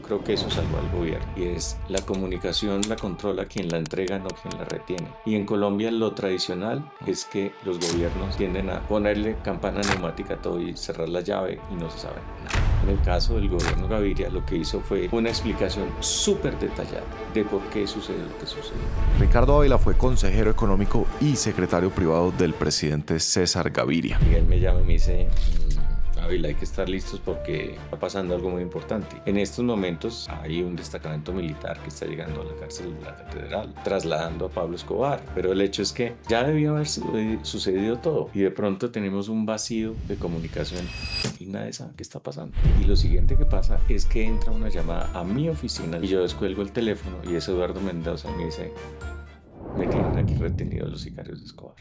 creo que eso salvó al gobierno, y es la comunicación la controla quien la entrega, no quien la retiene. Y en Colombia lo tradicional es que los gobiernos tienden a ponerle campana neumática a todo y cerrar la llave y no se sabe nada. En el caso del gobierno Gaviria, lo que hizo fue una explicación súper detallada de por qué sucedió lo que sucedió. Ricardo Ávila fue consejero económico y secretario privado del presidente César Gaviria. Miguel me llama y me dice: Ávila, hay que estar listos porque está pasando algo muy importante. En estos momentos hay un destacamento militar que está llegando a la cárcel de la Catedral, trasladando a Pablo Escobar. Pero el hecho es que ya debió haber sucedido todo y de pronto tenemos un vacío de comunicación y nadie sabe qué está pasando. Y lo siguiente que pasa es que entra una llamada a mi oficina y yo descuelgo el teléfono y es Eduardo Mendoza y me dice: me tienen aquí retenido los sicarios de Escobar.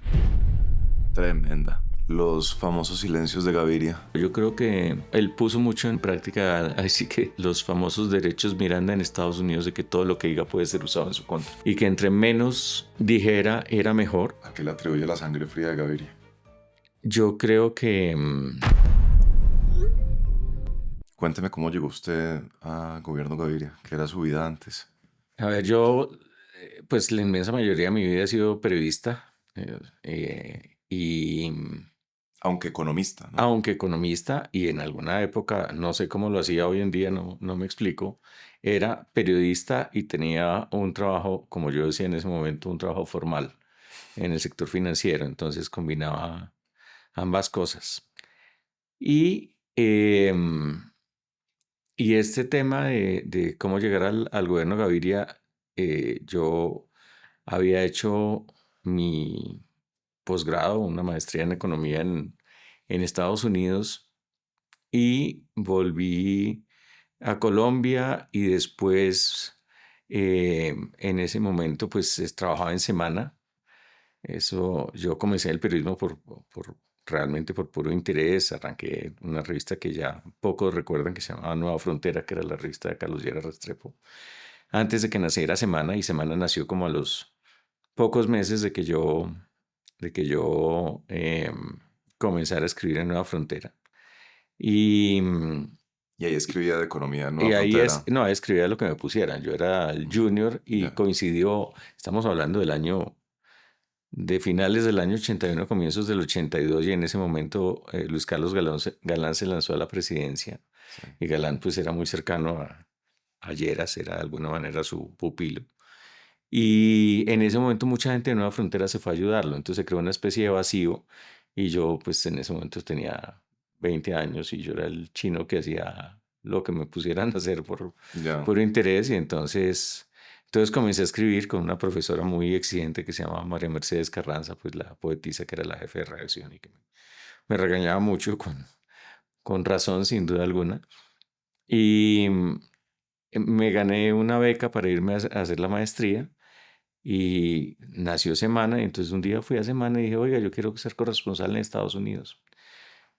Tremenda. Los famosos silencios de Gaviria. Yo creo que él puso mucho en práctica, así que los famosos derechos Miranda en Estados Unidos, de que todo lo que diga puede ser usado en su contra y que entre menos dijera era mejor. ¿A qué le atribuye la sangre fría de Gaviria? Yo creo que Cuénteme cómo llegó usted a gobierno Gaviria, qué era su vida antes. a ver, yo pues la inmensa mayoría de mi vida he sido periodista, y Aunque economista, ¿no? aunque economista, y en alguna época, no sé cómo lo hacía hoy en día, no me explico, era periodista y tenía un trabajo, como yo decía en ese momento, un trabajo formal en el sector financiero, entonces combinaba ambas cosas. Y, y este tema de cómo llegar al gobierno Gaviria, yo había hecho mi posgrado, una maestría en economía en Estados Unidos, y volví a Colombia y después en ese momento pues trabajaba en Semana. Eso, yo comencé el periodismo realmente por puro interés. Arranqué una revista que ya pocos recuerdan, que se llamaba Nueva Frontera, que era la revista de Carlos Lleras Restrepo, antes de que naciera Semana, y Semana nació como a los pocos meses de que yo comenzara a escribir en Nueva Frontera. Y, Y ahí escribía de economía en y Nueva ahí Frontera. no, escribía lo que me pusieran. Yo era el junior y Ya. coincidió, estamos hablando de finales del año 81, comienzos del 82, y en ese momento Luis Carlos Galán se lanzó a la presidencia, Sí. y Galán pues era muy cercano a Lleras, era de alguna manera su pupilo. Y en ese momento mucha gente de Nueva Frontera se fue a ayudarlo, entonces se creó una especie de vacío, y yo pues en ese momento tenía 20 años y yo era el chino que hacía lo que me pusieran a hacer Ya. por interés, y entonces comencé a escribir con una profesora muy exigente que se llamaba María Mercedes Carranza, pues la poetisa que era la jefe de redacción y que me regañaba mucho con razón, sin duda alguna. Y me gané una beca para irme a hacer la maestría y nació Semana. Y entonces un día fui a Semana y dije: oiga, yo quiero ser corresponsal en Estados Unidos.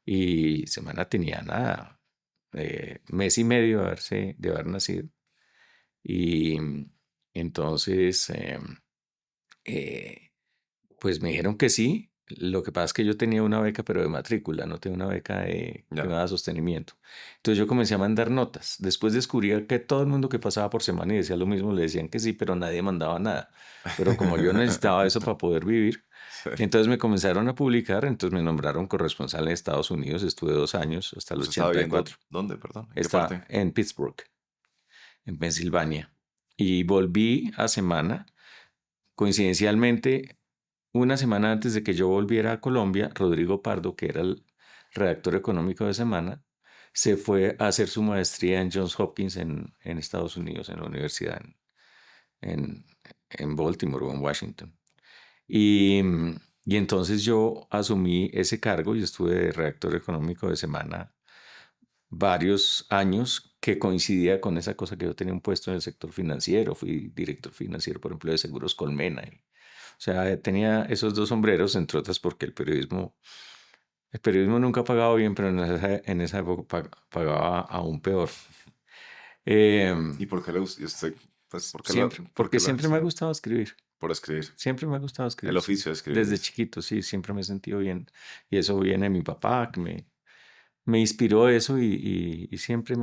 Y Semana tenía nada, mes y medio de haber nacido. Y entonces, eh, pues me dijeron que sí. Lo que pasa es que yo tenía una beca, pero de matrícula, no tenía una beca que me Ya. daba sostenimiento. Entonces yo comencé a mandar notas. Después descubrí que todo el mundo que pasaba por Semana y decía lo mismo, le decían que sí, pero nadie mandaba nada. Pero como yo necesitaba eso para poder vivir, Sí. entonces me comenzaron a publicar, entonces me nombraron corresponsal en Estados Unidos. Estuve 2 años, hasta el ¿Usted estaba viviendo 84. dónde, perdón? ¿En qué Estaba parte? en Pittsburgh, en Pensilvania. Y volví a Semana. Coincidencialmente, una semana antes de que yo volviera a Colombia, Rodrigo Pardo, que era el redactor económico de Semana, se fue a hacer su maestría en Johns Hopkins en Estados Unidos, en la universidad en, en Baltimore o en Washington. Y, y entonces yo asumí ese cargo y estuve de redactor económico de Semana varios años, que coincidía con esa cosa, que yo tenía un puesto en el sector financiero. Fui director financiero, por ejemplo, de Seguros Colmena. O sea, tenía esos dos sombreros, entre otras porque el periodismo nunca ha pagado bien, pero en esa época pagaba aún peor. ¿Y por qué le gusta? Pues, por Porque qué siempre me ha sí, gustado escribir. por escribir. Siempre me ha gustado El escribir, sí. oficio de escribir Desde es. chiquito, sí, siempre me he sentido bien. Y eso viene de mi papá, que me inspiró eso, y siempre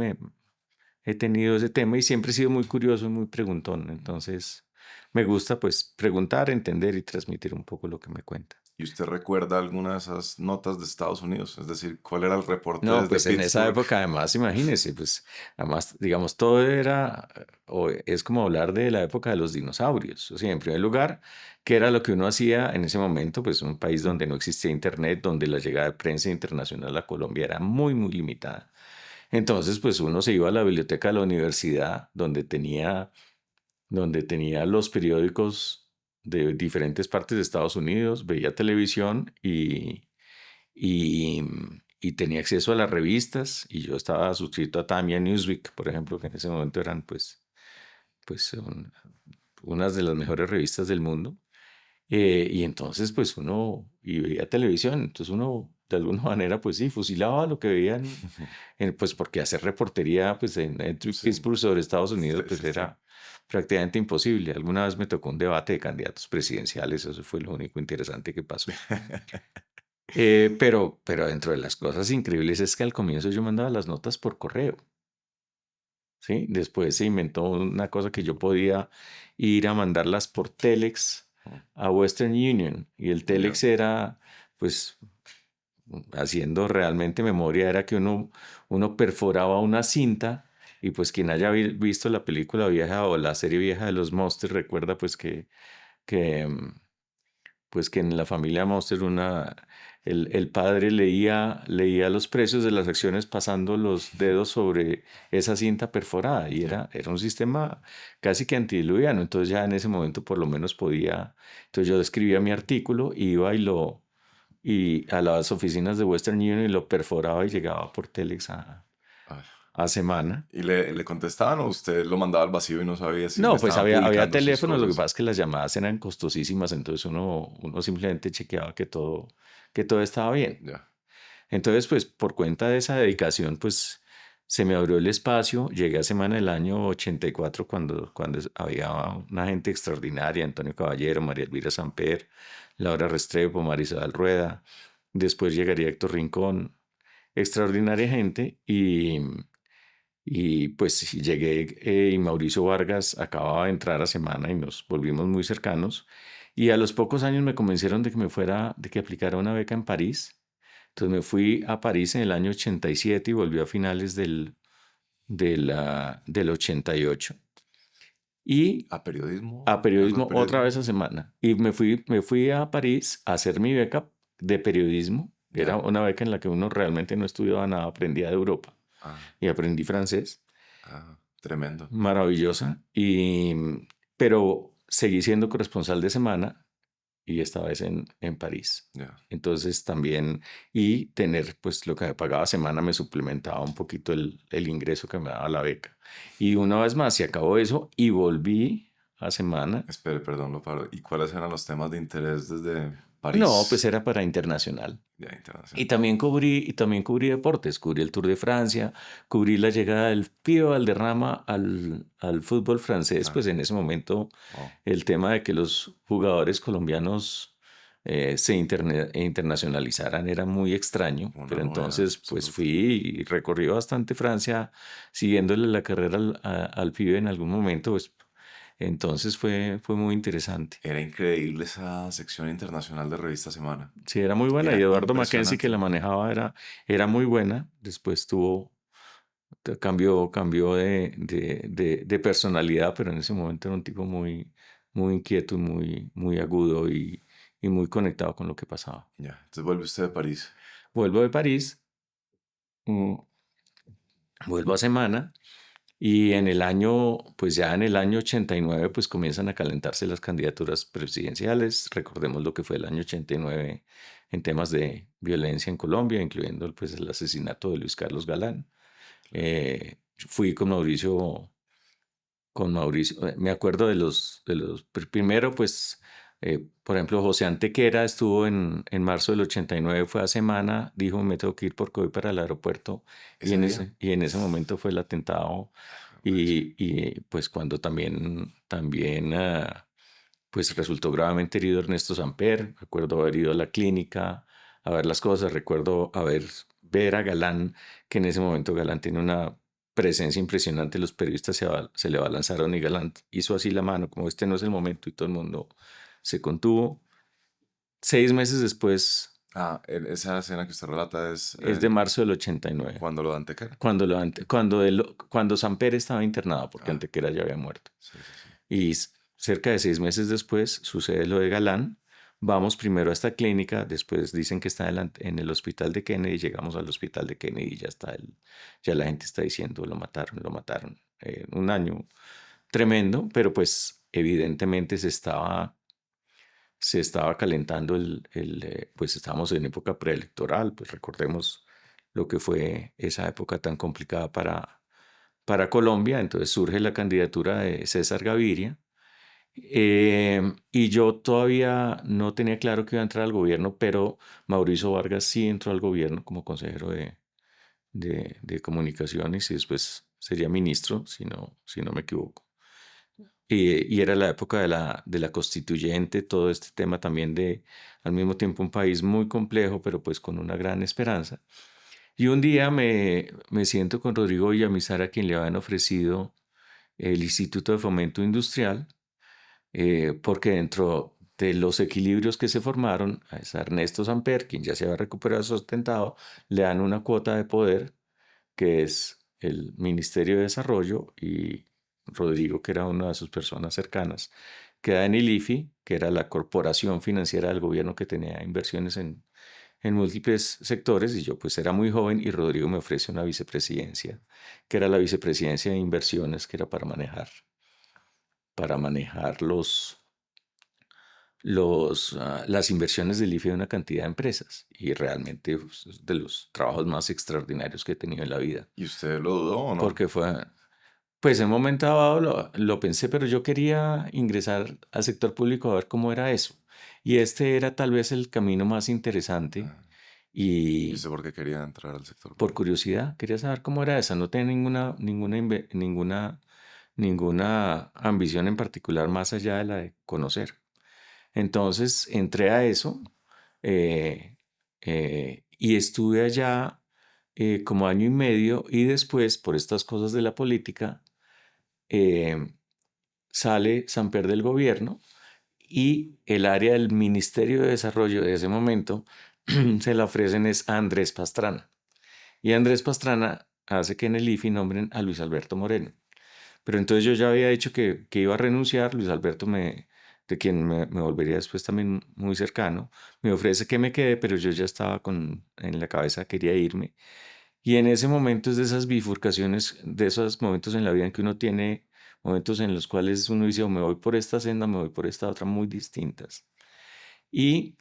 he tenido ese tema y siempre he sido muy curioso y muy preguntón. Entonces, me gusta pues preguntar, entender y transmitir un poco lo que me cuenta. ¿Y usted recuerda alguna de esas notas de Estados Unidos? Es decir, ¿cuál era el reporte No, desde pues en esa Pittsburgh? época además, imagínese, pues además, digamos, todo era, o es como hablar de la época de los dinosaurios. O sea, en primer lugar, ¿qué era lo que uno hacía en ese momento? Pues un país donde no existía internet, donde la llegada de prensa internacional a Colombia era muy, muy limitada. Entonces, pues uno se iba a la biblioteca de la universidad, donde tenía los periódicos de diferentes partes de Estados Unidos, veía televisión y, y tenía acceso a las revistas y yo estaba suscrito a Time y a Newsweek, por ejemplo, que en ese momento eran pues unas de las mejores revistas del mundo. Y entonces pues uno y veía televisión, entonces uno de alguna manera pues sí, fusilaba lo que veían, pues porque hacer reportería pues en Sí, Pittsburgh sobre Estados sí, Unidos pues sí, sí. era prácticamente imposible. Alguna vez me tocó un debate de candidatos presidenciales, eso fue lo único interesante que pasó. Pero dentro de las cosas increíbles es que al comienzo yo mandaba las notas por correo, ¿sí? Después se inventó una cosa que yo podía ir a mandarlas por Telex a Western Union y el Ya. Telex era, pues, haciendo realmente memoria, era que uno perforaba una cinta y pues quien haya visto la película vieja o la serie vieja de los Monsters recuerda que, pues que en la familia Monster el padre leía los precios de las acciones pasando los dedos sobre esa cinta perforada y Ya. era un sistema casi que antidiluviano. Entonces ya en ese momento por lo menos podía, entonces yo escribía mi artículo, iba y a las oficinas de Western Union y lo perforaba y llegaba por Telex Ah, a semana. ¿y le contestaban o usted lo mandaba al vacío y no sabía si le No, pues estaban había publicando sus teléfonos, lo que cosas? pasa es que las llamadas eran costosísimas, entonces uno simplemente chequeaba que todo estaba bien. Ya. Entonces, pues por cuenta de esa dedicación, pues se me abrió el espacio. Llegué a Semana del año 84 cuando había una gente extraordinaria, Antonio Caballero, María Elvira Samper, Laura Restrepo, Marisabel Rueda. Después llegaría Héctor Rincón, extraordinaria gente y pues sí, llegué y Mauricio Vargas acababa de entrar a Semana y nos volvimos muy cercanos. Y a los pocos años me convencieron de que aplicara una beca en París. Entonces me fui a París en el año 87 y volví a finales del 88. Y ¿A periodismo? a ¿Algo de periodismo otra vez periodismo? a Semana. Y me fui a París a hacer mi beca de periodismo. Era Ya. una beca en la que uno realmente no estudiaba nada, aprendía de Europa Ah, y aprendí francés. tremendo. Maravillosa. Pero seguí siendo corresponsal de Semana y esta vez en París. Ya. Entonces también, y tener pues lo que me pagaba Semana me suplementaba un poquito el ingreso que me daba la beca. Y una vez más se acabó eso y volví a Semana. Espere, perdón, lo paro. ¿Y cuáles eran los temas de interés desde No, pues París? era para internacional. Ya, Y internacional. también cubrí deportes, cubrí el Tour de Francia, cubrí la llegada del Pío Valderrama al fútbol francés, Ah, pues en ese momento wow. el tema de que los jugadores colombianos se internacionalizaran era muy extraño, Una pero novedad entonces pues absoluta. fui y recorrí bastante Francia siguiéndole la carrera al Pío en algún momento, pues entonces fue muy interesante. Era increíble esa sección internacional de Revista Semana. Sí, era muy buena y Era Eduardo Mackenzie que impresionante. la manejaba era muy buena. Después cambió de personalidad, pero en ese momento era un tipo muy, muy inquieto y muy agudo y muy conectado con lo que pasaba. Ya, entonces vuelve usted de París. Vuelvo de París, mm, vuelvo a Semana y pues ya en el año 89, pues comienzan a calentarse las candidaturas presidenciales. Recordemos lo que fue el año 89 en temas de violencia en Colombia, incluyendo pues el asesinato de Luis Carlos Galán. Fui con Mauricio, me acuerdo primero pues, por ejemplo, José Antequera estuvo en marzo del 89, fue a Semana, dijo me tengo que ir porque voy para el aeropuerto y Ese en día. ese momento fue el atentado Madre. pues cuando también pues resultó gravemente herido Ernesto Samper, recuerdo haber ido a la clínica a ver las cosas, recuerdo ver a Galán, que en ese momento Galán tiene una presencia impresionante, los periodistas se le abalanzaron y Galán hizo así la mano, como este no es el momento, y todo el mundo se contuvo. 6 meses después, Esa escena que usted relata es es de marzo del 89, cuando lo de Antequera. cuando Samper estaba internado, porque Ah, Antequera ya había muerto. sí, sí, sí. Y cerca de 6 meses después sucede lo de Galán. Vamos primero a esta clínica, después dicen que está en el hospital de Kennedy, llegamos al hospital de Kennedy y ya está, ya la gente está diciendo lo mataron, lo mataron. Un año tremendo, pero pues evidentemente se estaba calentando pues estábamos en época preelectoral, pues recordemos lo que fue esa época tan complicada para Colombia, entonces surge la candidatura de César Gaviria. Y yo todavía no tenía claro que iba a entrar al gobierno, pero Mauricio Vargas sí entró al gobierno como consejero de comunicaciones y después sería ministro, si no me equivoco. Y era la época de la constituyente, todo este tema también al mismo tiempo, un país muy complejo, pero pues con una gran esperanza. Y un día me siento con Rodrigo Villamizar, a quien le habían ofrecido el Instituto de Fomento Industrial, porque dentro de los equilibrios que se formaron, a ese Ernesto Samper, quien ya se había recuperado sustentado, le dan una cuota de poder, que es el Ministerio de Desarrollo, y Rodrigo, que era una de sus personas cercanas, queda en el IFI, que era la corporación financiera del gobierno que tenía inversiones en múltiples sectores, y yo pues era muy joven y Rodrigo me ofrece una vicepresidencia, que era la vicepresidencia de inversiones, que era para manejar las inversiones del IFE de una cantidad de empresas. Y realmente pues, es de los trabajos más extraordinarios que he tenido en la vida. ¿Y usted lo dudó o no? Porque pues en un momento dado lo pensé, pero yo quería ingresar al sector público a ver cómo era eso. Y este era tal vez el camino más interesante. Ah, ¿y Y usted por qué quería entrar al sector por público? curiosidad, quería saber cómo era esa. No tenía ninguna ambición en particular más allá de la de conocer. Entonces entré a eso, y estuve allá como año y medio, y después, por estas cosas de la política, eh, sale Samper del gobierno y el área del Ministerio de Desarrollo de ese momento se la ofrecen es a Andrés Pastrana. Y Andrés Pastrana hace que en el IFI nombren a Luis Alberto Moreno. Pero entonces yo ya había dicho que iba a renunciar. Luis Alberto, de quien me volvería después también muy cercano, me ofrece que me quede, pero yo ya estaba en la cabeza, quería irme. Y en ese momento es de esas bifurcaciones, de esos momentos en la vida en que uno tiene momentos en los cuales uno dice, o me voy por esta senda, me voy por esta otra, muy distintas. Y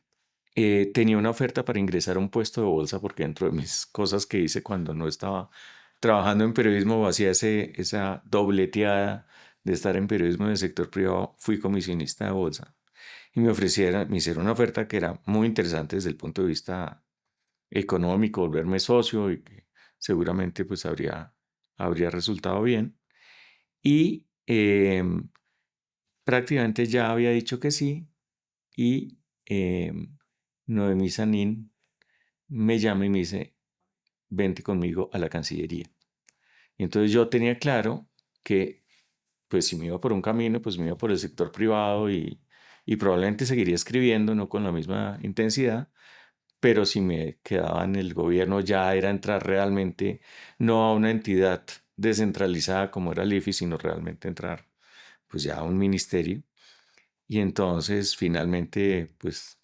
tenía una oferta para ingresar a un puesto de bolsa, porque dentro de mis cosas que hice cuando no estaba trabajando en periodismo o hacía esa dobleteada de estar en periodismo en el sector privado, fui comisionista de bolsa. Y me hicieron una oferta que era muy interesante desde el punto de vista económico, volverme socio, y que seguramente pues habría resultado bien. Y prácticamente ya había dicho que sí, y Noemí Sanín me llama y me dice, vente conmigo a la Cancillería. Y entonces yo tenía claro que pues si me iba por un camino, pues me iba por el sector privado, y probablemente seguiría escribiendo, no con la misma intensidad, pero si me quedaba en el gobierno ya era entrar realmente no a una entidad descentralizada como era el IFI, sino realmente entrar pues ya a un ministerio. Y entonces finalmente pues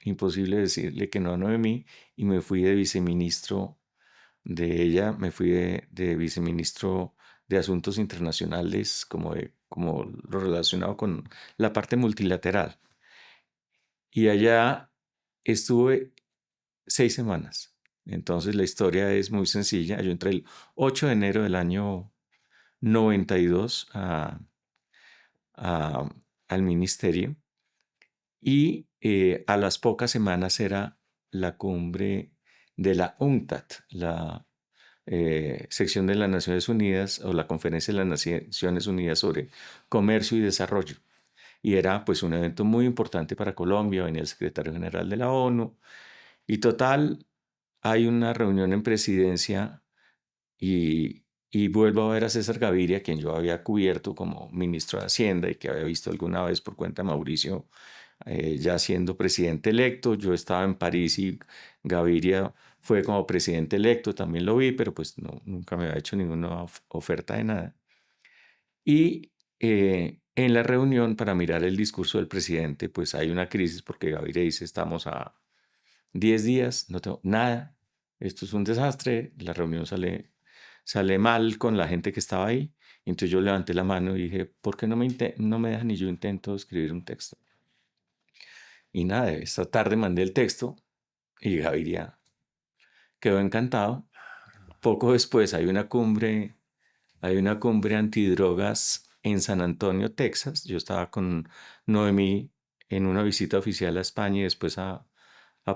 imposible decirle que no a Noemí, y me fui de viceministro de ella, me fui de viceministro de Asuntos Internacionales, como lo relacionado con la parte multilateral. Y allá estuve 6 semanas. Entonces la historia es muy sencilla. Yo entré el 8 de enero del año 92 a- al ministerio, y a las pocas semanas era la cumbre de la UNCTAD, la sección de las Naciones Unidas, o la Conferencia de las Naciones Unidas sobre Comercio y Desarrollo. Y era pues un evento muy importante para Colombia, venía el secretario general de la ONU, y total, hay una reunión en presidencia, y, y vuelvo a ver a César Gaviria, quien yo había cubierto como ministro de Hacienda y que había visto alguna vez por cuenta de Mauricio, ya siendo presidente electo. Yo estaba en París y Gaviria fue como presidente electo, también lo vi, pero pues no, nunca me había hecho ninguna oferta de nada. Y en la reunión para mirar el discurso del presidente, pues hay una crisis porque Gaviria dice, estamos a 10 días, no tengo nada, esto es un desastre, la reunión sale mal con la gente que estaba ahí. Entonces yo levanté la mano y dije, ¿por qué no me dejan y yo intento escribir un texto? Y nada, esta tarde mandé el texto y Gaviria quedó encantado. Poco después hay una cumbre antidrogas en San Antonio, Texas. Yo estaba con Noemí en una visita oficial a España y después a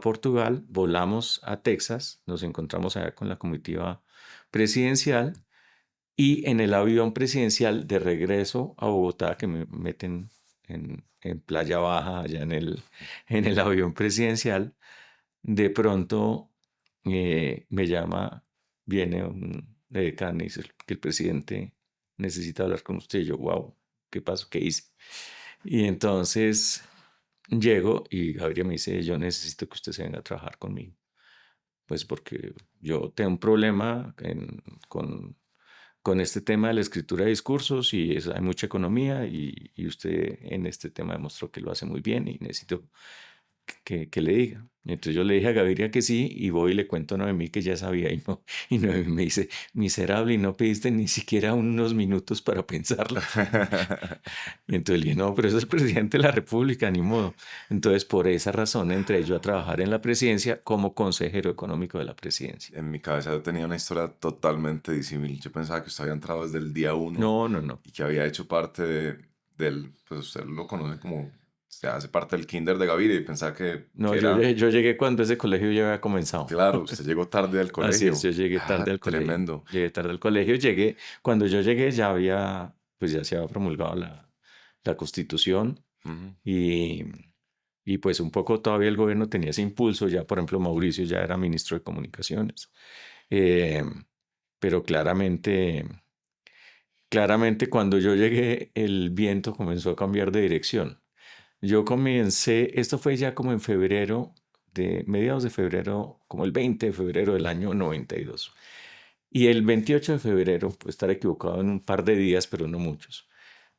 Portugal. Volamos a Texas, nos encontramos allá con la comitiva presidencial y en el avión presidencial de regreso a Bogotá, que me meten en Playa Baja, allá en el avión presidencial, de pronto me llama, viene un decano y dice que el presidente necesita hablar con usted. Y yo, wow, ¿qué pasó? ¿Qué hice? Y entonces llego y Gabriel me dice, yo necesito que usted se venga a trabajar conmigo. Pues porque yo tengo un problema con este tema de la escritura de discursos y hay mucha economía y usted en este tema demostró que lo hace muy bien y necesito que le diga. Entonces yo le dije a Gaviria que sí y voy y le cuento a Noemí que ya sabía y Noemí me dice, miserable, y no pediste ni siquiera unos minutos para pensarlo. Y entonces le dije, no, pero es el presidente de la República, ni modo. Entonces por esa razón entré yo a trabajar en la presidencia como consejero económico de la presidencia. En mi cabeza yo tenía una historia totalmente disímil. Yo pensaba que usted había entrado desde el día uno No, no, no. y que había hecho parte del, pues usted lo conoce como, se hace parte del kinder de Gaviria y pensaba No, que era, yo llegué cuando ese colegio ya había comenzado. claro, usted llegó tarde al Así es, colegio. yo llegué tarde Ah, al colegio. tremendo. Llegué tarde al colegio, cuando yo llegué ya había, pues ya se había promulgado la Constitución Ujú. y, y pues un poco todavía el gobierno tenía ese impulso, ya por ejemplo Mauricio ya era ministro de Comunicaciones. Eh, pero claramente cuando yo llegué el viento comenzó a cambiar de dirección. Yo comencé, esto fue ya como en febrero, de mediados de febrero, como el 20 de febrero del año 92. Y el 28 de febrero, puedo estar equivocado en un par de días, pero no muchos,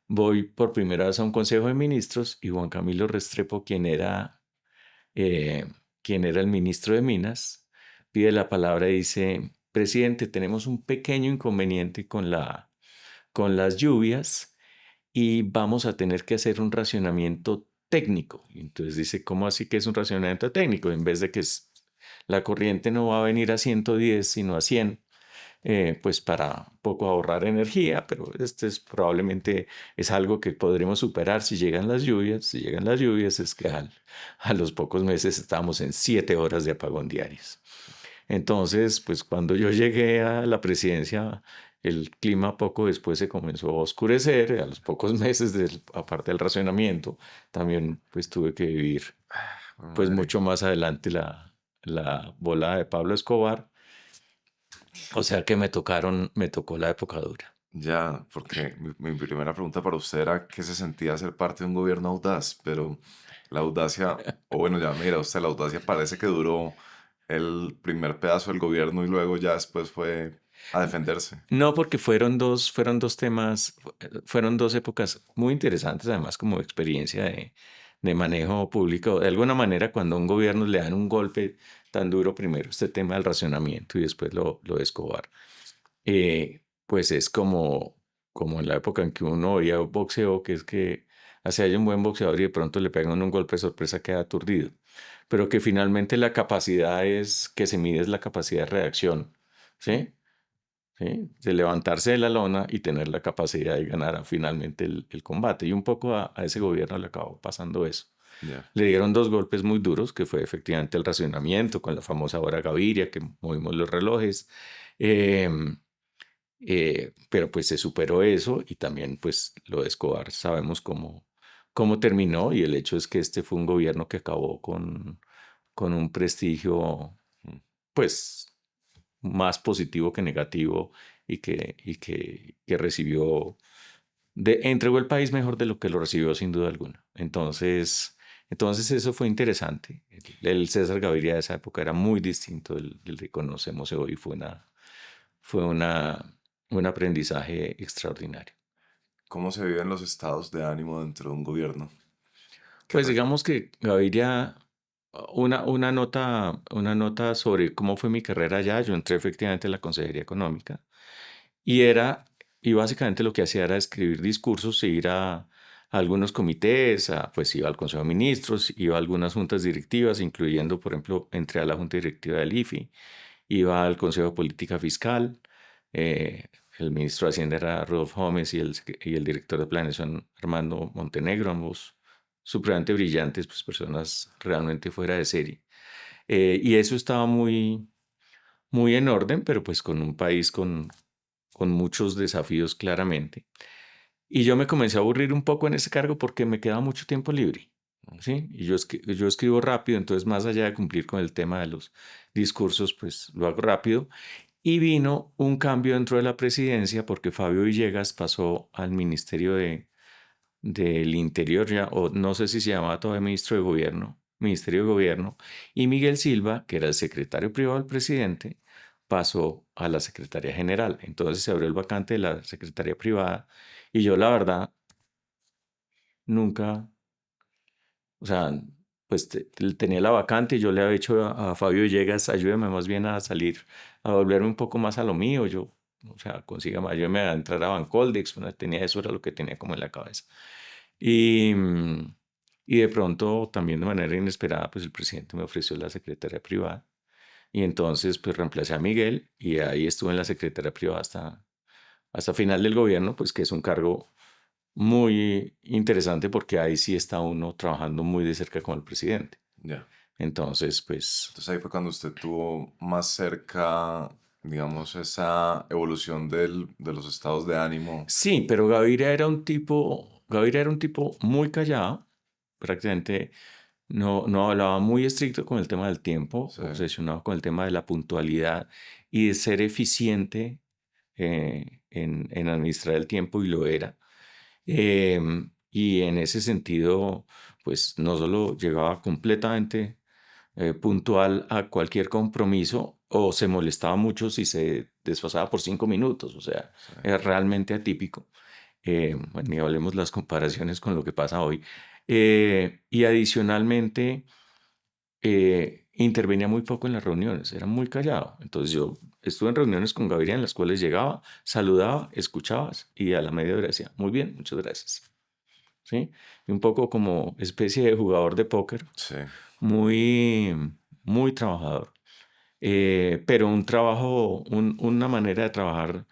voy por primera vez a un consejo de ministros y Juan Camilo Restrepo, eh, quien era el ministro de Minas, pide la palabra y dice, presidente, tenemos un pequeño inconveniente con las lluvias y vamos a tener que hacer un racionamiento técnico. Y entonces dice, ¿cómo así que es un racionamiento técnico? En vez de que la corriente no va a venir a 110, sino a 100, pues para un poco ahorrar energía, pero este es probablemente es algo que podremos superar si llegan las lluvias. Si llegan las lluvias es que a los pocos meses estamos en 7 horas de apagón diarios. Entonces, pues cuando yo llegué a la presidencia, el clima poco después se comenzó a oscurecer, a los pocos meses, aparte del racionamiento, también pues tuve que vivir pues Madre. mucho más adelante la volada de Pablo Escobar, o sea que me tocó la época dura. Ya, porque mi primera pregunta para usted era qué se sentía ser parte de un gobierno audaz, pero la audacia, o bueno, ya mira, usted la audacia parece que duró el primer pedazo del gobierno y luego ya después fue a defenderse. No, porque fueron dos temas, fueron dos épocas muy interesantes, además como experiencia de manejo público. De alguna manera, cuando a un gobierno le dan un golpe tan duro, primero este tema del racionamiento y después lo de Escobar, pues es como en la época en que uno oía boxeo, que es que hace hay un buen boxeador y de pronto le pegan un golpe de sorpresa, queda aturdido. Pero que finalmente la capacidad que se mide es la capacidad de reacción, ¿sí? ¿Sí? De levantarse de la lona y tener la capacidad de ganar finalmente el combate. Y un poco a ese gobierno le acabó pasando eso. Ya. Le dieron dos golpes muy duros, que fue efectivamente el racionamiento con la famosa hora Gaviria, que movimos los relojes. Eh, pero pues se superó eso y también pues lo de Escobar sabemos cómo terminó y el hecho es que este fue un gobierno que acabó con un prestigio Mm. pues más positivo que negativo que recibió, entregó el país mejor de lo que lo recibió sin duda alguna. Entonces eso fue interesante. El César Gaviria de esa época era muy distinto del que conocemos hoy. Fue un aprendizaje extraordinario. ¿Cómo se viven los estados de ánimo dentro de un gobierno? ¿Qué Pues re- digamos que Gaviria, una nota sobre cómo fue mi carrera allá. Yo entré efectivamente a la Consejería Económica y y básicamente lo que hacía era escribir discursos e ir a algunos comités, pues iba al Consejo de Ministros, iba a algunas juntas directivas, incluyendo, por ejemplo, entré a la Junta Directiva del IFI, iba al Consejo de Política Fiscal, eh, el ministro de Hacienda era Rodolfo Gómez y el director de Planeación Armando Montenegro, ambos supremamente brillantes, pues personas realmente fuera de serie. Y eso estaba muy en orden, pero pues con un país con muchos desafíos claramente. Y yo me comencé a aburrir un poco en ese cargo porque me quedaba mucho tiempo libre, ¿sí? Y yo escribo rápido, entonces más allá de cumplir con el tema de los discursos, pues lo hago rápido. Y vino un cambio dentro de la presidencia porque Fabio Villegas pasó al del Interior ya, o no sé si se llamaba todavía Ministerio de Gobierno, y Miguel Silva, que era el secretario privado del presidente, pasó a la Secretaría General. Entonces se abrió el vacante de la Secretaría Privada y yo la verdad nunca, o sea, pues tenía la vacante y yo le había dicho a Fabio Villegas, ayúdeme más bien a salir, a volverme un poco más a lo mío, yo, o sea, consiga, ayúdeme a entrar a Bancoldex, tenía eso, era lo que tenía como en la cabeza. Y, y de pronto, también de manera inesperada, pues el presidente me ofreció la secretaría privada. Y entonces, pues reemplacé a Miguel y ahí estuve en la secretaría privada hasta final del gobierno, pues que es un cargo muy interesante porque ahí sí está uno trabajando muy de cerca con el presidente. Ya. Entonces, pues Entonces ahí fue cuando usted tuvo más cerca, digamos, esa evolución de los estados de ánimo. sí, pero Gaviria era un tipo muy callado, prácticamente no hablaba, muy estricto con el tema del tiempo, Sí, obsesionado con el tema de la puntualidad y de ser eficiente en administrar el tiempo y lo era. Y en ese sentido, pues no solo llegaba completamente puntual a cualquier compromiso o se molestaba mucho si se desfasaba por 5 minutos, o sea, sí. era realmente atípico. Bueno, ni hablemos las comparaciones con lo que pasa hoy. Y adicionalmente, intervenía muy poco en las reuniones, era muy callado. Entonces yo estuve en reuniones con Gaviria en las cuales llegaba, saludaba, escuchabas y a la media hora decía, muy bien, muchas gracias. ¿Sí? Y un poco como especie de jugador de póker, Sí, muy, muy trabajador. Pero un trabajo, una manera de trabajar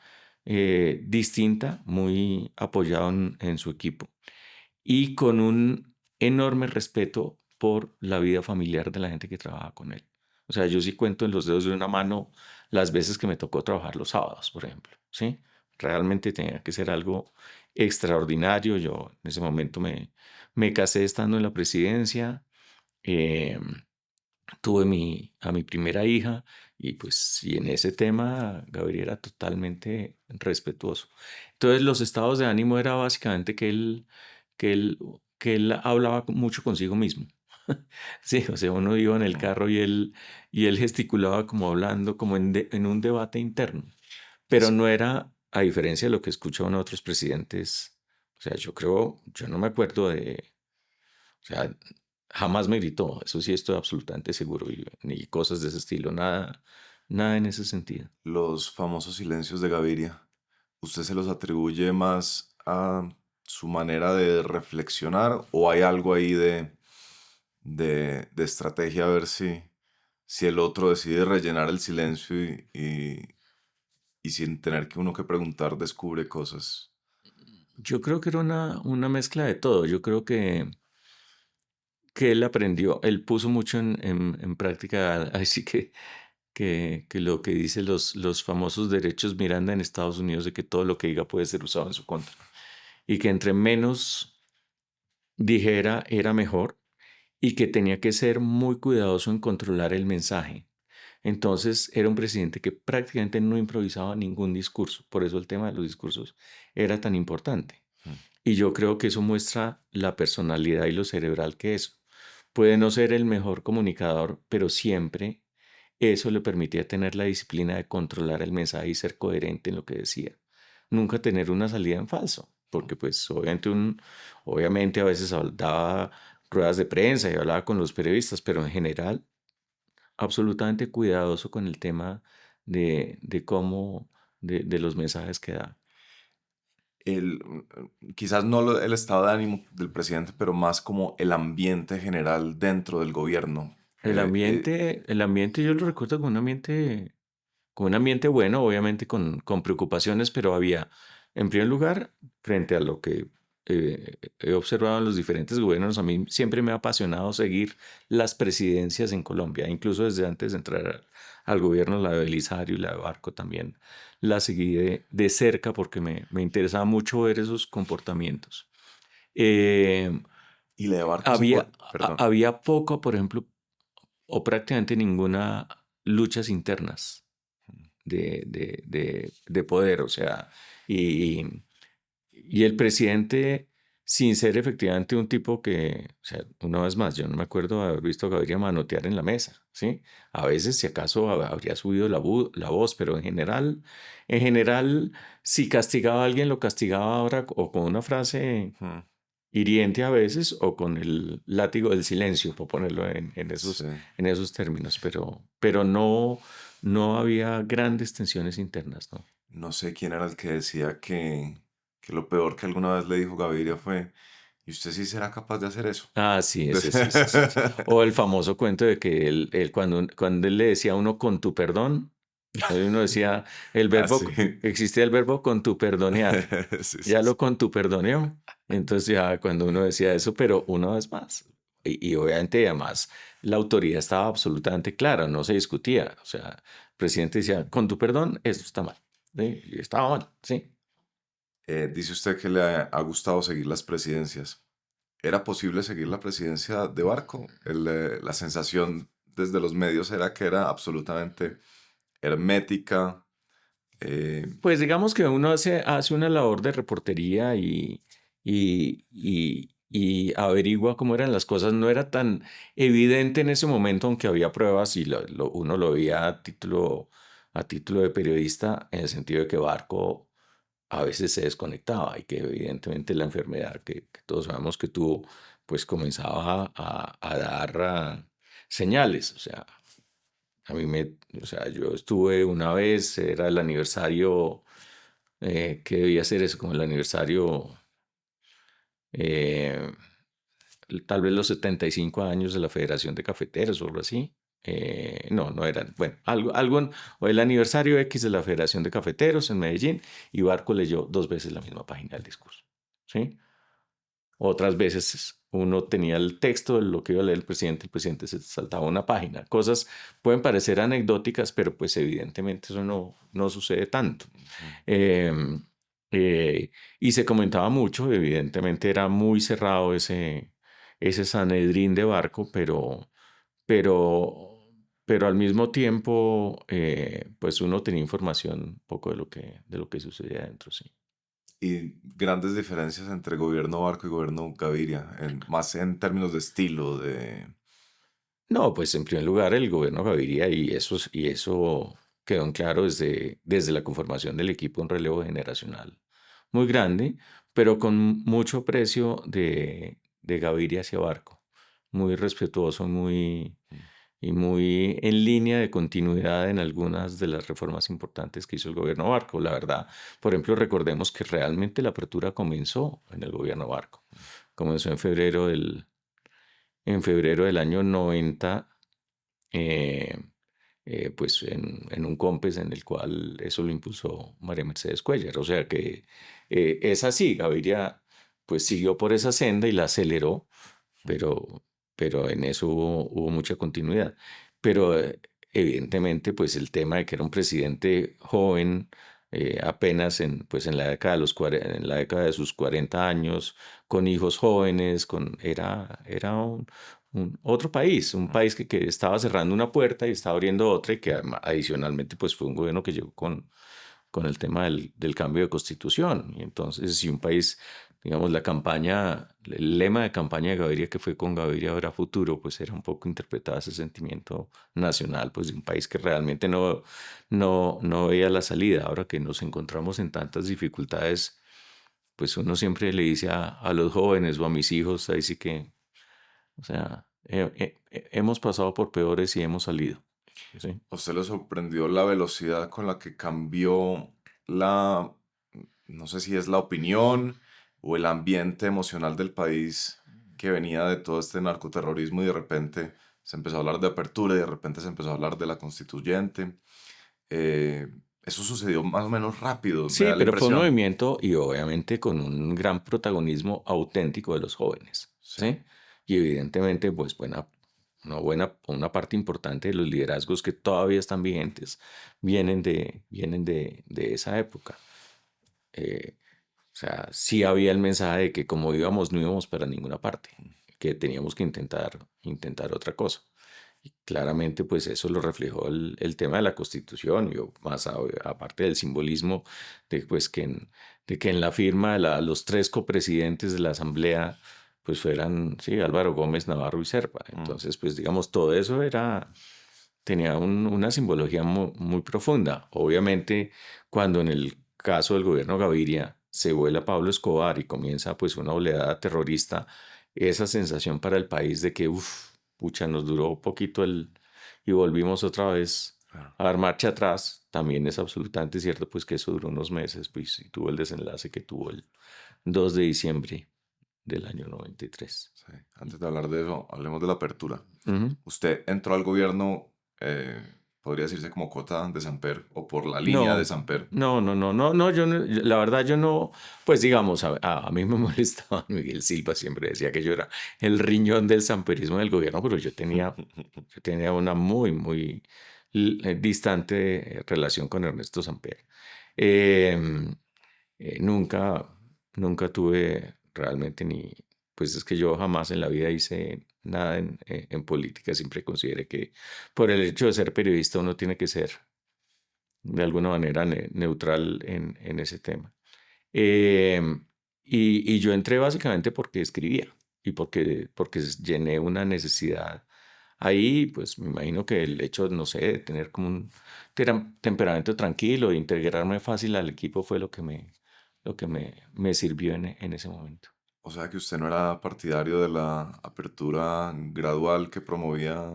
distinta, muy apoyado en su equipo y con un enorme respeto por la vida familiar de la gente que trabaja con él. O sea, yo sí cuento en los dedos de una mano las veces que me tocó trabajar los sábados, por ejemplo, ¿sí? Realmente tenía que ser algo extraordinario. Yo en ese momento me casé estando en la presidencia, eh, tuve a mi primera hija y pues sí, en ese tema Gabriel era totalmente respetuoso. Entonces los estados de ánimo era básicamente que él, que él hablaba mucho consigo mismo. Sí, o sea, uno iba en el mm, carro y él gesticulaba como hablando, como en un debate interno, pero sí. no era, a diferencia de lo que escuchaban otros presidentes, o sea, yo no me acuerdo o sea, jamás me gritó, eso sí estoy absolutamente seguro, ni cosas de ese estilo, nada, nada en ese sentido. Los famosos silencios de Gaviria, ¿usted se los atribuye más a su manera de reflexionar o hay algo ahí de estrategia a ver si el otro decide rellenar el silencio y sin tener que uno que preguntar descubre cosas? Yo creo que era una mezcla de todo, yo creo que él aprendió, él puso mucho en práctica, así que lo que dice los famosos derechos Miranda en Estados Unidos de que todo lo que diga puede ser usado en su contra y que entre menos dijera era mejor y que tenía que ser muy cuidadoso en controlar el mensaje. Entonces era un presidente que prácticamente no improvisaba ningún discurso. Por eso el tema de los discursos era tan importante. Mm. Y yo creo que eso muestra la personalidad y lo cerebral que es. Puede no ser el mejor comunicador, pero siempre eso le permitía tener la disciplina de controlar el mensaje y ser coherente en lo que decía. Nunca tener una salida en falso, porque pues obviamente a veces daba ruedas de prensa y hablaba con los periodistas, pero en general absolutamente cuidadoso con el tema de cómo, de los mensajes que da. Quizás no el estado de ánimo del presidente, pero más como el ambiente general dentro del gobierno. El ambiente yo lo recuerdo como un ambiente bueno, obviamente con preocupaciones, pero había, en primer lugar, frente a lo que he observado en los diferentes gobiernos, a mí siempre me ha apasionado seguir las presidencias en Colombia, incluso desde antes de entrar al gobierno, la de Belisario y la de Barco también la seguí de cerca porque me interesaba mucho ver esos comportamientos. Eh, Y la de Barco se había, puede, perdón. había poco, por ejemplo, o prácticamente ninguna luchas internas de poder, o sea, y, y el presidente, sin ser efectivamente un tipo que, o sea, una vez más, yo no me acuerdo de haber visto a Gaviria manotear en la mesa, ¿sí? A veces, si acaso, habría subido la voz, pero en general, si castigaba a alguien, lo castigaba ahora o con una frase Mm. hiriente a veces o con el látigo del silencio, por ponerlo Sí. en esos términos, pero no, no había grandes tensiones internas, ¿no? No sé quién era el que decía que lo peor que alguna vez le dijo Gaviria fue, ¿y usted sí será capaz de hacer eso? Ah, sí, ese sí, sí, sí, sí. O el famoso cuento de que cuando él le decía a uno con tu perdón, uno decía Ah, sí. existía el verbo con tu perdonear, Sí, sí, ya sí. lo con tu perdoneó. Entonces ya cuando uno decía eso, pero una vez más, y obviamente además la autoridad estaba absolutamente clara, no se discutía. O sea, el presidente decía, con tu perdón, esto está mal. ¿Sí? Y estaba mal, sí. Dice usted que le ha gustado seguir las presidencias. ¿Era posible seguir la presidencia de Barco? La sensación desde los medios era que era absolutamente hermética. eh, Pues digamos que uno hace una labor de reportería y averigua cómo eran las cosas. No era tan evidente en ese momento, aunque había pruebas y uno lo veía a título de periodista, en el sentido de que Barco a veces se desconectaba y que evidentemente la enfermedad que todos sabemos que tuvo, pues comenzaba a dar señales. O sea, o sea, yo estuve una vez, era el aniversario, ¿qué debía ser eso? Como el aniversario, eh, tal vez los 75 años de la Federación de Cafeteros o algo así. No, no eran, bueno, o el aniversario X de la Federación de Cafeteros en Medellín, y Barco leyó 2 veces la misma página del discurso, ¿sí? Otras veces uno tenía el texto de lo que iba a leer el presidente se saltaba una página. Cosas pueden parecer anecdóticas, pero pues evidentemente eso no sucede tanto. Ujú. Eh, y se comentaba mucho, evidentemente era muy cerrado ese Sanedrín de Barco, pero, pero al mismo tiempo, pues uno tenía información un poco de lo que sucedía adentro, sí. Y grandes diferencias entre gobierno Barco y gobierno Gaviria, más en términos de estilo, de... No, pues en primer lugar el gobierno Gaviria y eso quedó en claro desde la conformación del equipo, un relevo generacional muy grande, pero con mucho aprecio de Gaviria hacia Barco, muy respetuoso y muy en línea de continuidad en algunas de las reformas importantes que hizo el gobierno Barco. La verdad, por ejemplo, recordemos que realmente la apertura comenzó en el gobierno Barco, comenzó en febrero del año 90, eh, pues en un COMPES en el cual eso lo impulsó María Mercedes Cuéllar. O sea que es así, Gaviria pues siguió por esa senda y la aceleró, pero, pero en eso hubo mucha continuidad. Pero evidentemente pues el tema de que era un presidente joven, apenas pues en la década en la década de sus 40 años, con hijos jóvenes, era otro país, un Mm. país que estaba cerrando una puerta y estaba abriendo otra y que adicionalmente pues fue un gobierno que llegó con el tema del cambio de constitución. Y entonces, si un país, digamos, el lema de campaña de Gaviria, que fue con Gaviria habrá futuro, pues era un poco interpretado ese sentimiento nacional, pues de un país que realmente no veía la salida. Ahora que nos encontramos en tantas dificultades, pues uno siempre le dice a los jóvenes o a mis hijos, ahí sí que, o sea, hemos pasado por peores y hemos salido. ¿Sí? ¿A usted le sorprendió la velocidad con la que cambió la, no sé si es la opinión o el ambiente emocional del país que venía de todo este narcoterrorismo y de repente se empezó a hablar de apertura y de repente se empezó a hablar de la constituyente? Eh, Eso sucedió más o menos rápido, me Sí, da la pero fue un impresión. movimiento y obviamente con un gran protagonismo auténtico de los jóvenes, Sí. ¿sí? Y evidentemente, pues una parte importante de los liderazgos que todavía están vigentes vienen de esa época. Eh, o sea, sí había el mensaje de que como íbamos, no íbamos para ninguna parte, que teníamos que intentar otra cosa. Y claramente, pues eso lo reflejó el tema de la Constitución, y más aparte del simbolismo de, pues, de que en la firma los tres copresidentes de la Asamblea, pues fueran, sí, Álvaro Gómez, Navarro y Serpa. Mm. Entonces, pues digamos, todo eso tenía una simbología muy profunda. Obviamente, cuando en el caso del gobierno Gaviria se vuela Pablo Escobar y comienza pues una oleada terrorista, esa sensación para el país de que, uff, pucha, nos duró poquito y volvimos otra vez Claro. a dar marcha atrás, también es absolutamente cierto pues que eso duró unos meses, pues y tuvo el desenlace que tuvo el 2 de diciembre del año 93. Sí. Antes de hablar de eso, hablemos de la apertura. Ujú. Usted entró al gobierno, podría decirse como cuota de Samper o por la línea de No, Samper. no, la verdad yo no, pues digamos, a mí me molestaba Miguel Silva, siempre decía que yo era el riñón del samperismo del gobierno, pero yo tenía una muy distante relación con Ernesto Samper. Em, nunca, nunca tuve realmente pues es que yo jamás en la vida hice nada en política, siempre consideré que por el hecho de ser periodista uno tiene que ser de alguna manera neutral en ese tema. Y yo entré básicamente porque escribía y porque llené una necesidad. Ahí, pues me imagino que el hecho, no sé, de tener como un temperamento tranquilo, de integrarme fácil al equipo fue lo que me sirvió en ese momento. O sea que usted no era partidario de la apertura gradual que promovía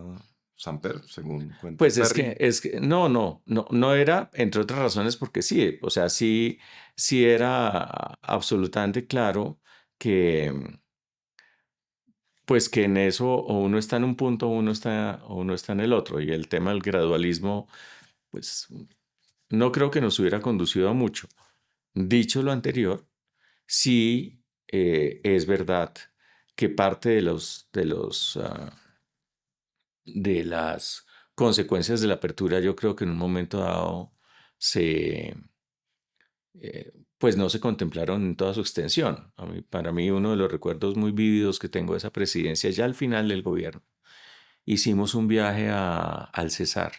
Samper, según cuenta Pues es que, Perry. es que no era, entre otras razones, porque sí, o sea, sí era absolutamente claro que, pues que en eso o uno está en un punto o uno está en el otro. Y el tema del gradualismo, pues no creo que nos hubiera conducido a mucho. Dicho lo anterior, sí es verdad que parte de las consecuencias de la apertura, yo creo que en un momento dado se, pues no se contemplaron en toda su extensión. Para mí, uno de los recuerdos muy vívidos que tengo de esa presidencia, ya al final del gobierno, hicimos un viaje al Cesar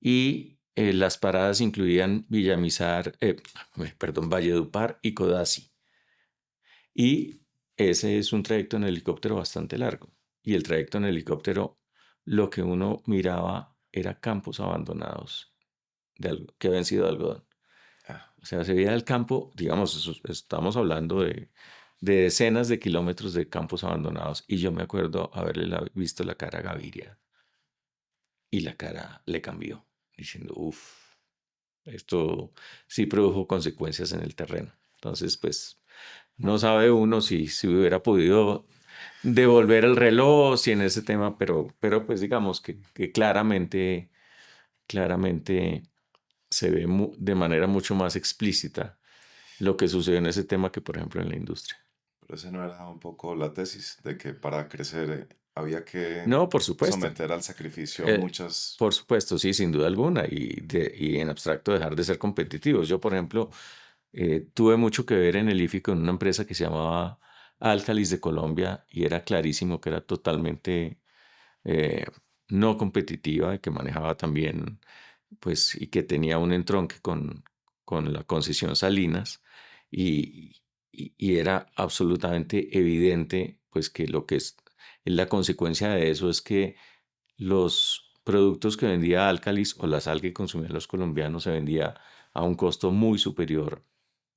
y las paradas incluían Villamizar, perdón, Valledupar y Codazzi. Y ese es un trayecto en helicóptero bastante largo. Y el trayecto en helicóptero, lo que uno miraba era campos abandonados que habían sido de algodón. Ah, O sea, se veía el campo, digamos, estamos hablando de decenas de kilómetros de campos abandonados. Y yo me acuerdo haberle visto la cara a Gaviria y la cara le cambió, diciendo, uff, esto sí produjo consecuencias en el terreno. Entonces, pues, no sabe uno si hubiera podido devolver el reloj, si en ese tema, pero pues digamos que claramente se ve de manera mucho más explícita lo que sucedió en ese tema que, por ejemplo, en la industria. pero ese no era un poco la tesis de que para crecer había que No, por supuesto. someter al sacrificio eh, muchas... por supuesto, sí, sin duda alguna. Y en abstracto dejar de ser competitivos. Yo, por ejemplo, tuve mucho que ver en el IFI con una empresa que se llamaba Álcalis de Colombia y era clarísimo que era totalmente eh, no competitiva y que manejaba también, pues, y que tenía un entronque con la concesión Salinas y, y era absolutamente evidente, pues, que lo que es la consecuencia de eso es que los productos que vendía Álcalis o la sal que consumían los colombianos se vendía a un costo muy superior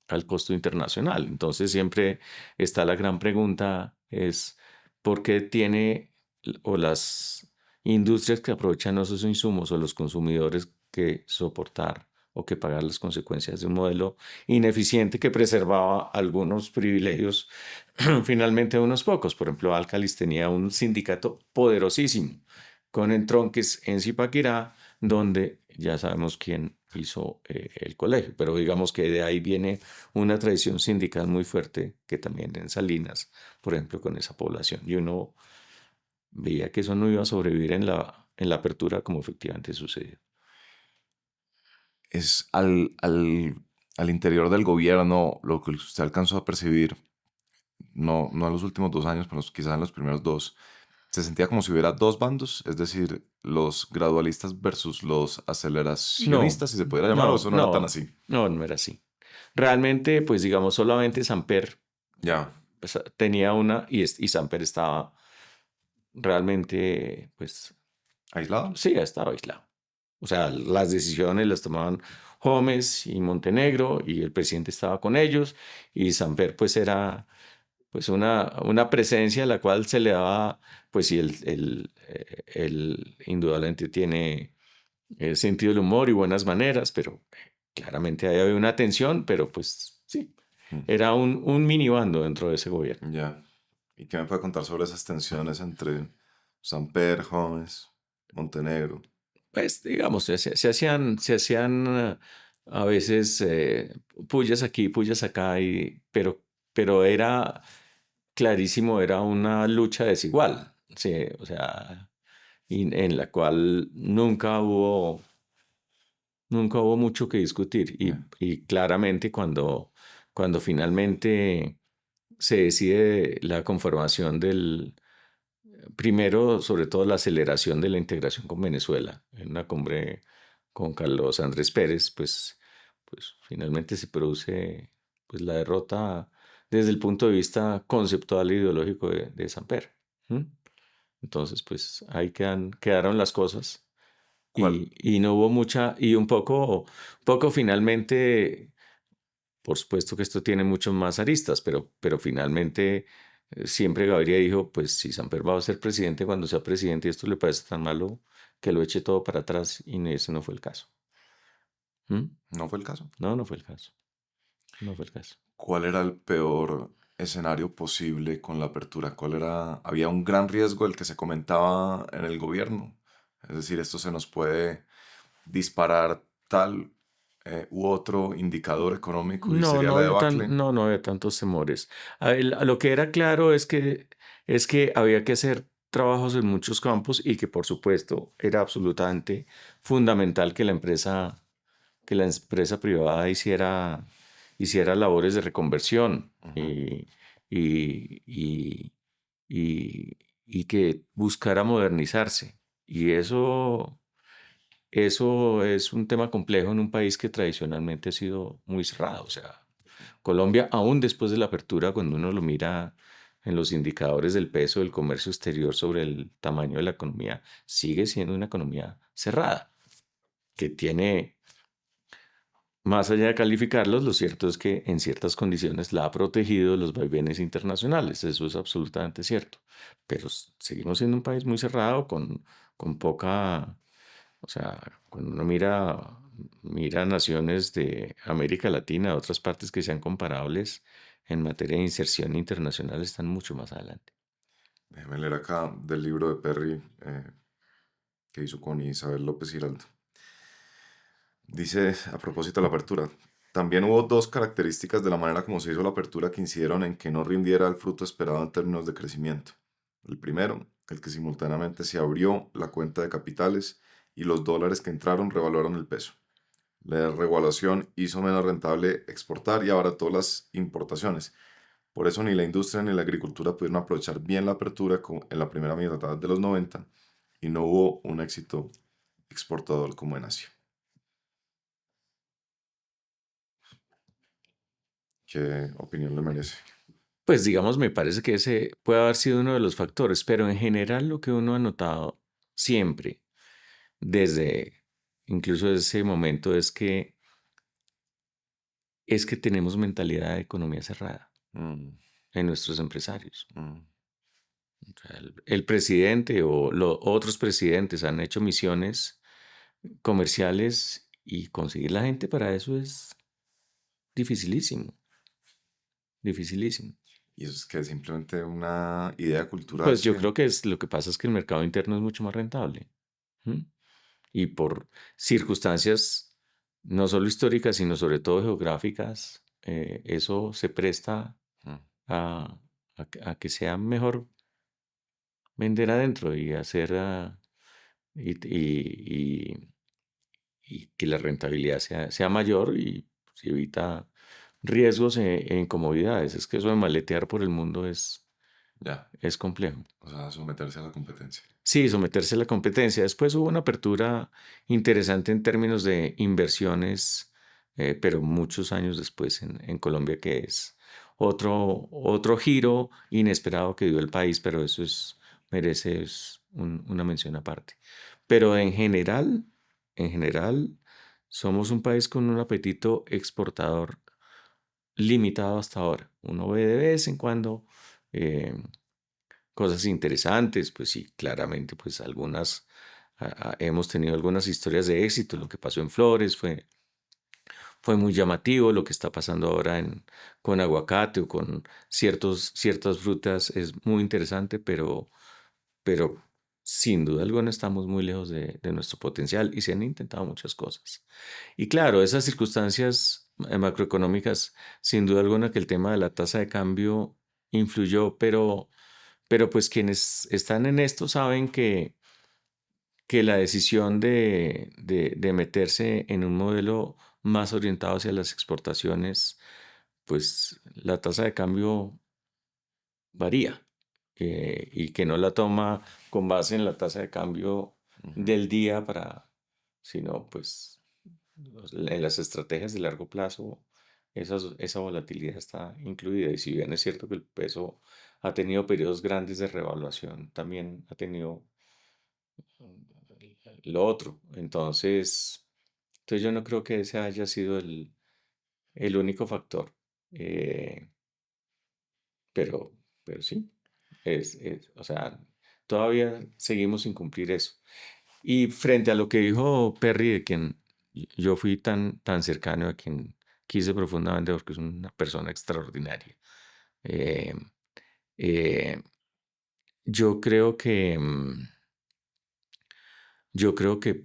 al costo internacional. Entonces siempre está la gran pregunta es ¿por qué tiene o las industrias que aprovechan esos insumos o los consumidores que soportar o que pagar las consecuencias de un modelo ineficiente que preservaba algunos privilegios finalmente de unos pocos? Por ejemplo, Alcalis tenía un sindicato poderosísimo con entronques en Zipaquirá, donde ya sabemos quién hizo el colegio, pero digamos que de ahí viene una tradición sindical muy fuerte que también en Salinas, por ejemplo, con esa población. Y uno veía que eso no iba a sobrevivir en la apertura como efectivamente sucedió. Es al interior del gobierno lo que usted alcanzó a percibir, no en los últimos 2 años, pero quizás en los primeros dos, se sentía como si hubiera dos bandos, es decir, los gradualistas versus los No, aceleracionistas, si se pudiera llamar, o eso no era tan así. no era así. Realmente, pues digamos, solamente Samper Ya, pues, tenía una y Samper estaba realmente, pues aislado. sí, estaba aislado. O sea, las decisiones las tomaban Gómez y Montenegro y el presidente estaba con ellos y Samper pues era pues una presencia a la cual se le daba, pues sí, él indudablemente tiene sentido del humor y buenas maneras, pero claramente ahí había una tensión, pero pues sí, Mm, era un mini bando dentro de ese gobierno. ya. ¿Y qué me puede contar sobre esas tensiones entre Samper, Gómez, Montenegro? Pues digamos, se hacían a veces pullas aquí, pullas acá, pero era clarísimo, era una lucha desigual, sí, o sea, en la cual nunca hubo mucho que discutir. Ya. Y claramente cuando finalmente se decide la conformación primero, sobre todo la aceleración de la integración con Venezuela, en una cumbre con Carlos Andrés Pérez, pues finalmente se produce pues, la derrota desde el punto de vista conceptual e ideológico de Samper. ¿Mm? Entonces, pues ahí quedaron las cosas ¿Cuál? y no hubo mucha, y poco finalmente, por supuesto que esto tiene muchos más aristas, pero finalmente siempre Gaviria dijo, pues si Samper va a ser presidente cuando sea presidente y esto le parece tan malo, que lo eche todo para atrás y ese no fue el caso. ¿Mm? ¿No fue el caso? No, no fue el caso. No fue el caso. ¿Cuál era el peor escenario posible con la apertura? ¿Cuál era? Había un gran riesgo del que se comentaba en el gobierno. Es decir, esto se nos puede disparar tal u otro indicador económico y No, sería no la había debacle. no había tantos temores. Lo que era claro es que había que hacer trabajos en muchos campos y que por supuesto era absolutamente fundamental que la empresa privada hiciera labores de reconversión Ujú. y, y, y, y que buscara modernizarse. Y eso es un tema complejo en un país que tradicionalmente ha sido muy cerrado. O sea, Colombia, aún después de la apertura, cuando uno lo mira en los indicadores del peso del comercio exterior sobre el tamaño de la economía, sigue siendo una economía cerrada, que tiene, más allá de calificarlos, lo cierto es que en ciertas condiciones la ha protegido de los vaivenes internacionales. Eso es absolutamente cierto. Pero seguimos siendo un país muy cerrado, con poca. O sea, cuando uno mira naciones de América Latina, otras partes que sean comparables en materia de inserción internacional, están mucho más adelante. Déjeme leer acá del libro de Perry que hizo con Isabel López Giraldo. Dice, a propósito de la apertura, también hubo dos características de la manera como se hizo la apertura que incidieron en que no rindiera el fruto esperado en términos de crecimiento. El primero, el que simultáneamente se abrió la cuenta de capitales y los dólares que entraron revaluaron el peso. La revaluación hizo menos rentable exportar y abarató las importaciones. Por eso ni la industria ni la agricultura pudieron aprovechar bien la apertura en la primera mitad de los 90 y no hubo un éxito exportador como en Asia. ¿Qué opinión le merece? Pues digamos, me parece que ese puede haber sido uno de los factores, pero en general lo que uno ha notado siempre, desde incluso ese momento, es que tenemos mentalidad de economía cerrada Mm, en nuestros empresarios. mm, O sea, el presidente o otros presidentes han hecho misiones comerciales y conseguir la gente para eso es dificilísimo, dificilísimo. Y eso es que es simplemente una idea cultural Pues yo que... creo que lo que pasa es que el mercado interno es mucho más rentable. ¿M? Y por circunstancias no solo históricas, sino sobre todo geográficas, eso se presta Mm, a, a que sea mejor vender adentro y hacer y que la rentabilidad sea mayor y se evita riesgos e incomodidades. Es que eso de maletear por el mundo ya, es complejo. o sea, someterse a la competencia. Sí, someterse a la competencia. Después hubo una apertura interesante en términos de inversiones, pero muchos años después en Colombia, que es otro giro inesperado que dio el país, pero eso merece una mención aparte. Pero en general, somos un país con un apetito exportador limitado hasta ahora. Uno ve de vez en cuando eh, cosas interesantes, pues sí, claramente, pues hemos tenido algunas historias de éxito. Lo que pasó en Flores fue muy llamativo. Lo que está pasando ahora con aguacate o con ciertas frutas es muy interesante, pero sin duda alguna estamos muy lejos de nuestro potencial y se han intentado muchas cosas. Y claro, esas circunstancias macroeconómicas, sin duda alguna que el tema de la tasa de cambio influyó, pero pues quienes están en esto saben que la decisión de meterse en un modelo más orientado hacia las exportaciones, pues la tasa de cambio varía, y que no la toma con base en la tasa de cambio Ujú. del día sino pues en las estrategias de largo plazo, esa volatilidad está incluida. Y si bien es cierto que el peso ha tenido periodos grandes de revaluación, también ha tenido lo otro. Entonces yo no creo que ese haya sido el único factor. Eh, pero, pero sí, o sea, todavía seguimos sin cumplir eso. Y frente a lo que dijo Perry, de quien yo fui tan cercano, a quien quise profundamente porque es una persona extraordinaria, eh, eh, yo creo que, yo creo que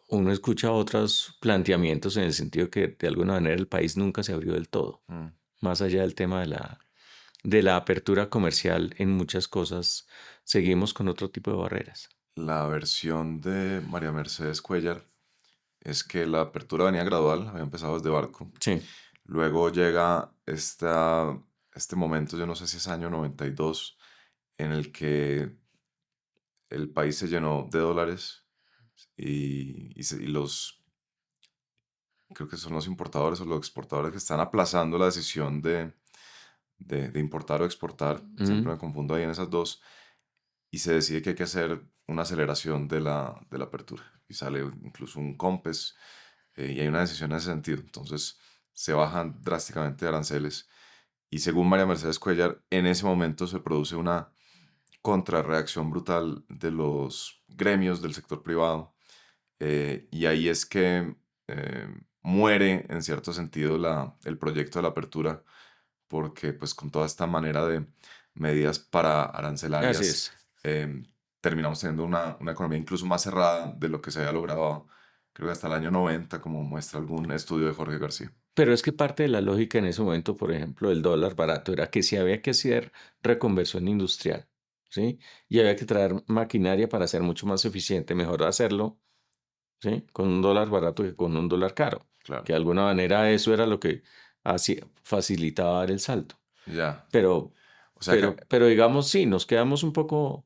uno escucha otros planteamientos en el sentido que de alguna manera el país nunca se abrió del todo, Mm. más allá del tema de la apertura comercial en muchas cosas, seguimos con otro tipo de barreras. La versión de María Mercedes Cuellar es que la apertura venía gradual, había empezado desde Barco. Sí. Luego llega este momento, yo no sé si es año 92, en el que el país se llenó de dólares y creo que son los importadores o los exportadores que están aplazando la decisión de importar o exportar. Siempre Mm, me confundo ahí en esas dos. Y se decide que hay que hacer una aceleración de la apertura. Y sale incluso un COMPES y hay una decisión en ese sentido. Entonces se bajan drásticamente de aranceles. Y según María Mercedes Cuellar, en ese momento se produce una contrarreacción brutal de los gremios del sector privado. Y ahí es que muere en cierto sentido el proyecto de la apertura, porque pues con toda esta manera de medidas para así arancelarias es. eh, terminamos teniendo una economía incluso más cerrada de lo que se había logrado, creo que hasta el año 90, como muestra algún estudio de Jorge García. Pero es que parte de la lógica en ese momento, por ejemplo, del dólar barato, era que si había que hacer reconversión industrial, ¿sí? Y había que traer maquinaria para ser mucho más eficiente, mejor hacerlo, ¿sí? Con un dólar barato que con un dólar caro. Claro. Que de alguna manera eso era lo que así facilitaba dar el salto. Ya. Pero, O sea que pero digamos, sí, nos quedamos un poco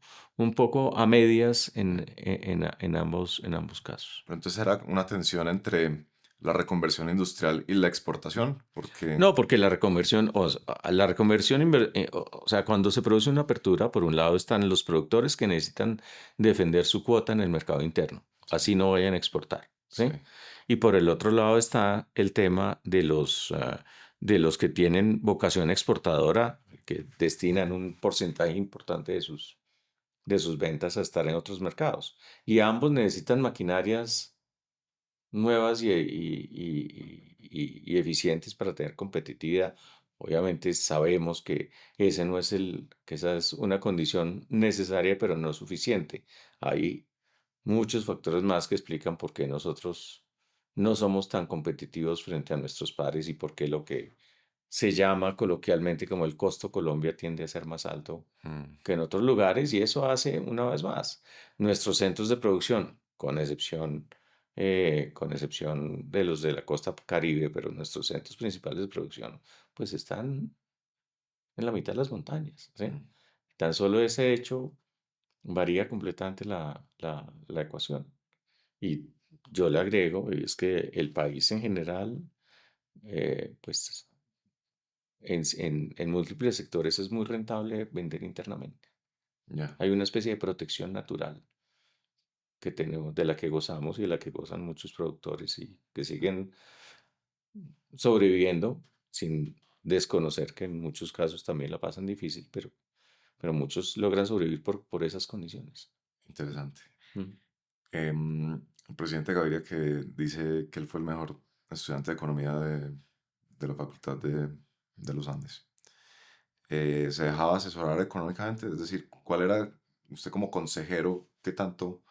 a medias en ambos casos. pero entonces era una tensión entre la reconversión industrial y la exportación, porque No, porque la reconversión, o sea, cuando se produce una apertura, por un lado están los productores que necesitan defender su cuota en el mercado interno, sí, así no vayan a exportar, sí, ¿sí? Y por el otro lado está el tema de los que tienen vocación exportadora, que destinan un porcentaje importante de sus ventas a estar en otros mercados. Y ambos necesitan maquinarias nuevas y eficientes para tener competitividad. Obviamente sabemos que que esa es una condición necesaria, pero no suficiente. Hay muchos factores más que explican por qué nosotros no somos tan competitivos frente a nuestros pares y por qué lo que se llama coloquialmente como el costo Colombia tiende a ser más alto mm, que en otros lugares y eso hace, una vez más, nuestros centros de producción, con excepción de los de la costa Caribe, pero nuestros centros principales de producción, pues están en la mitad de las montañas, ¿sí? mm, Tan solo ese hecho varía completamente la ecuación. Y yo le agrego, y es que el país en general, pues en múltiples sectores es muy rentable vender internamente. ya, Hay una especie de protección natural que tenemos, de la que gozamos y de la que gozan muchos productores y que siguen sobreviviendo sin desconocer que en muchos casos también la pasan difícil, pero muchos logran sobrevivir por esas condiciones. interesante. Mm. El presidente Gaviria que dice que él fue el mejor estudiante de economía de la Facultad de los Andes. ¿Se dejaba asesorar económicamente? Es decir, ¿cuál era usted como consejero, qué tanto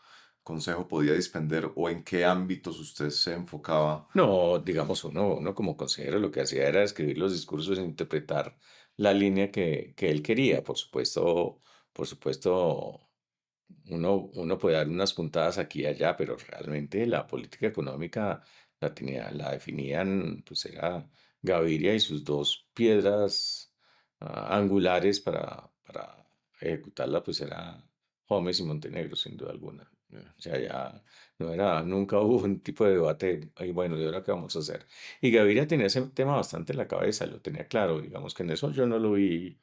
consejo podía dispender o en qué ámbitos usted se enfocaba? No, digamos, uno como consejero lo que hacía era escribir los discursos e interpretar la línea que él quería. Por supuesto, uno puede dar unas puntadas aquí y allá, pero realmente la política económica la definían, pues era Gaviria y sus dos piedras angulares para ejecutarla, pues era Gómez y Montenegro, sin duda alguna. Yeah. O sea, ya no era, nunca hubo un tipo de debate, y bueno, ¿y ahora qué vamos a hacer? Y Gaviria tenía ese tema bastante en la cabeza, lo tenía claro, digamos que en eso yo no lo vi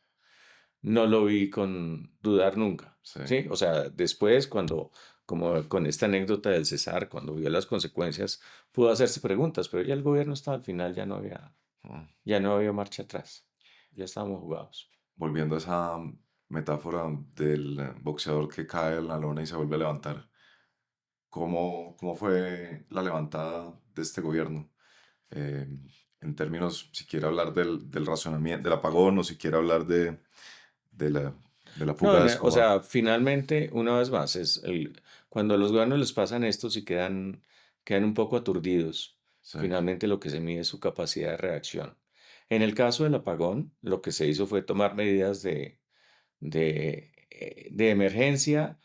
con dudar nunca, Sí. ¿sí? O sea, después, como con esta anécdota del César, cuando vio las consecuencias, pudo hacerse preguntas, pero ya el gobierno estaba al final, Mm. ya no había marcha atrás, ya estábamos jugados. Volviendo a esa metáfora del boxeador que cae en la lona y se vuelve a levantar, ¿cómo fue la levantada de este gobierno? Eh, en términos, si quiere hablar del razonamiento, del apagón o si quiere hablar de la, de la No, fuga de o Escobar. sea, finalmente, una vez más, cuando a los gobiernos les pasan esto, si quedan un poco aturdidos. Sí, Finalmente lo que se mide es su capacidad de reacción. En el caso del apagón, lo que se hizo fue tomar medidas de emergencia,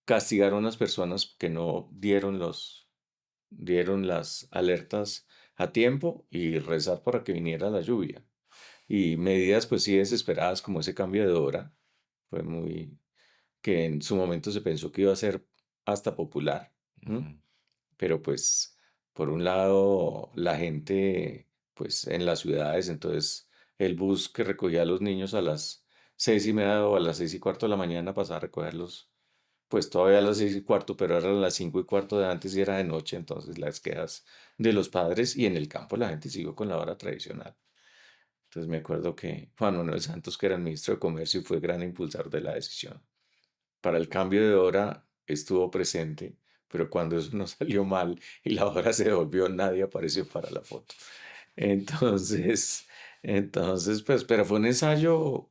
castigar a unas personas que no dieron las alertas a tiempo y rezar para que viniera la lluvia. Y medidas pues sí desesperadas como ese cambio de hora, fue muy, que en su momento se pensó que iba a ser hasta popular, ¿m? ujú, Pero pues por un lado la gente pues en las ciudades, entonces el bus que recogía a los niños a las 6:30 o a las 6:15 de la mañana pasaba a recogerlos pues todavía a las 6:15, pero eran las 5:15 de antes y era de noche, entonces las quejas de los padres y en el campo la gente siguió con la hora tradicional. Entonces me acuerdo que Juan Manuel Santos, que era el ministro de Comercio, fue gran impulsor de la decisión. Para el cambio de hora estuvo presente, pero cuando eso no salió mal y la hora se devolvió, nadie apareció para la foto. Entonces, pues, pero fue un ensayo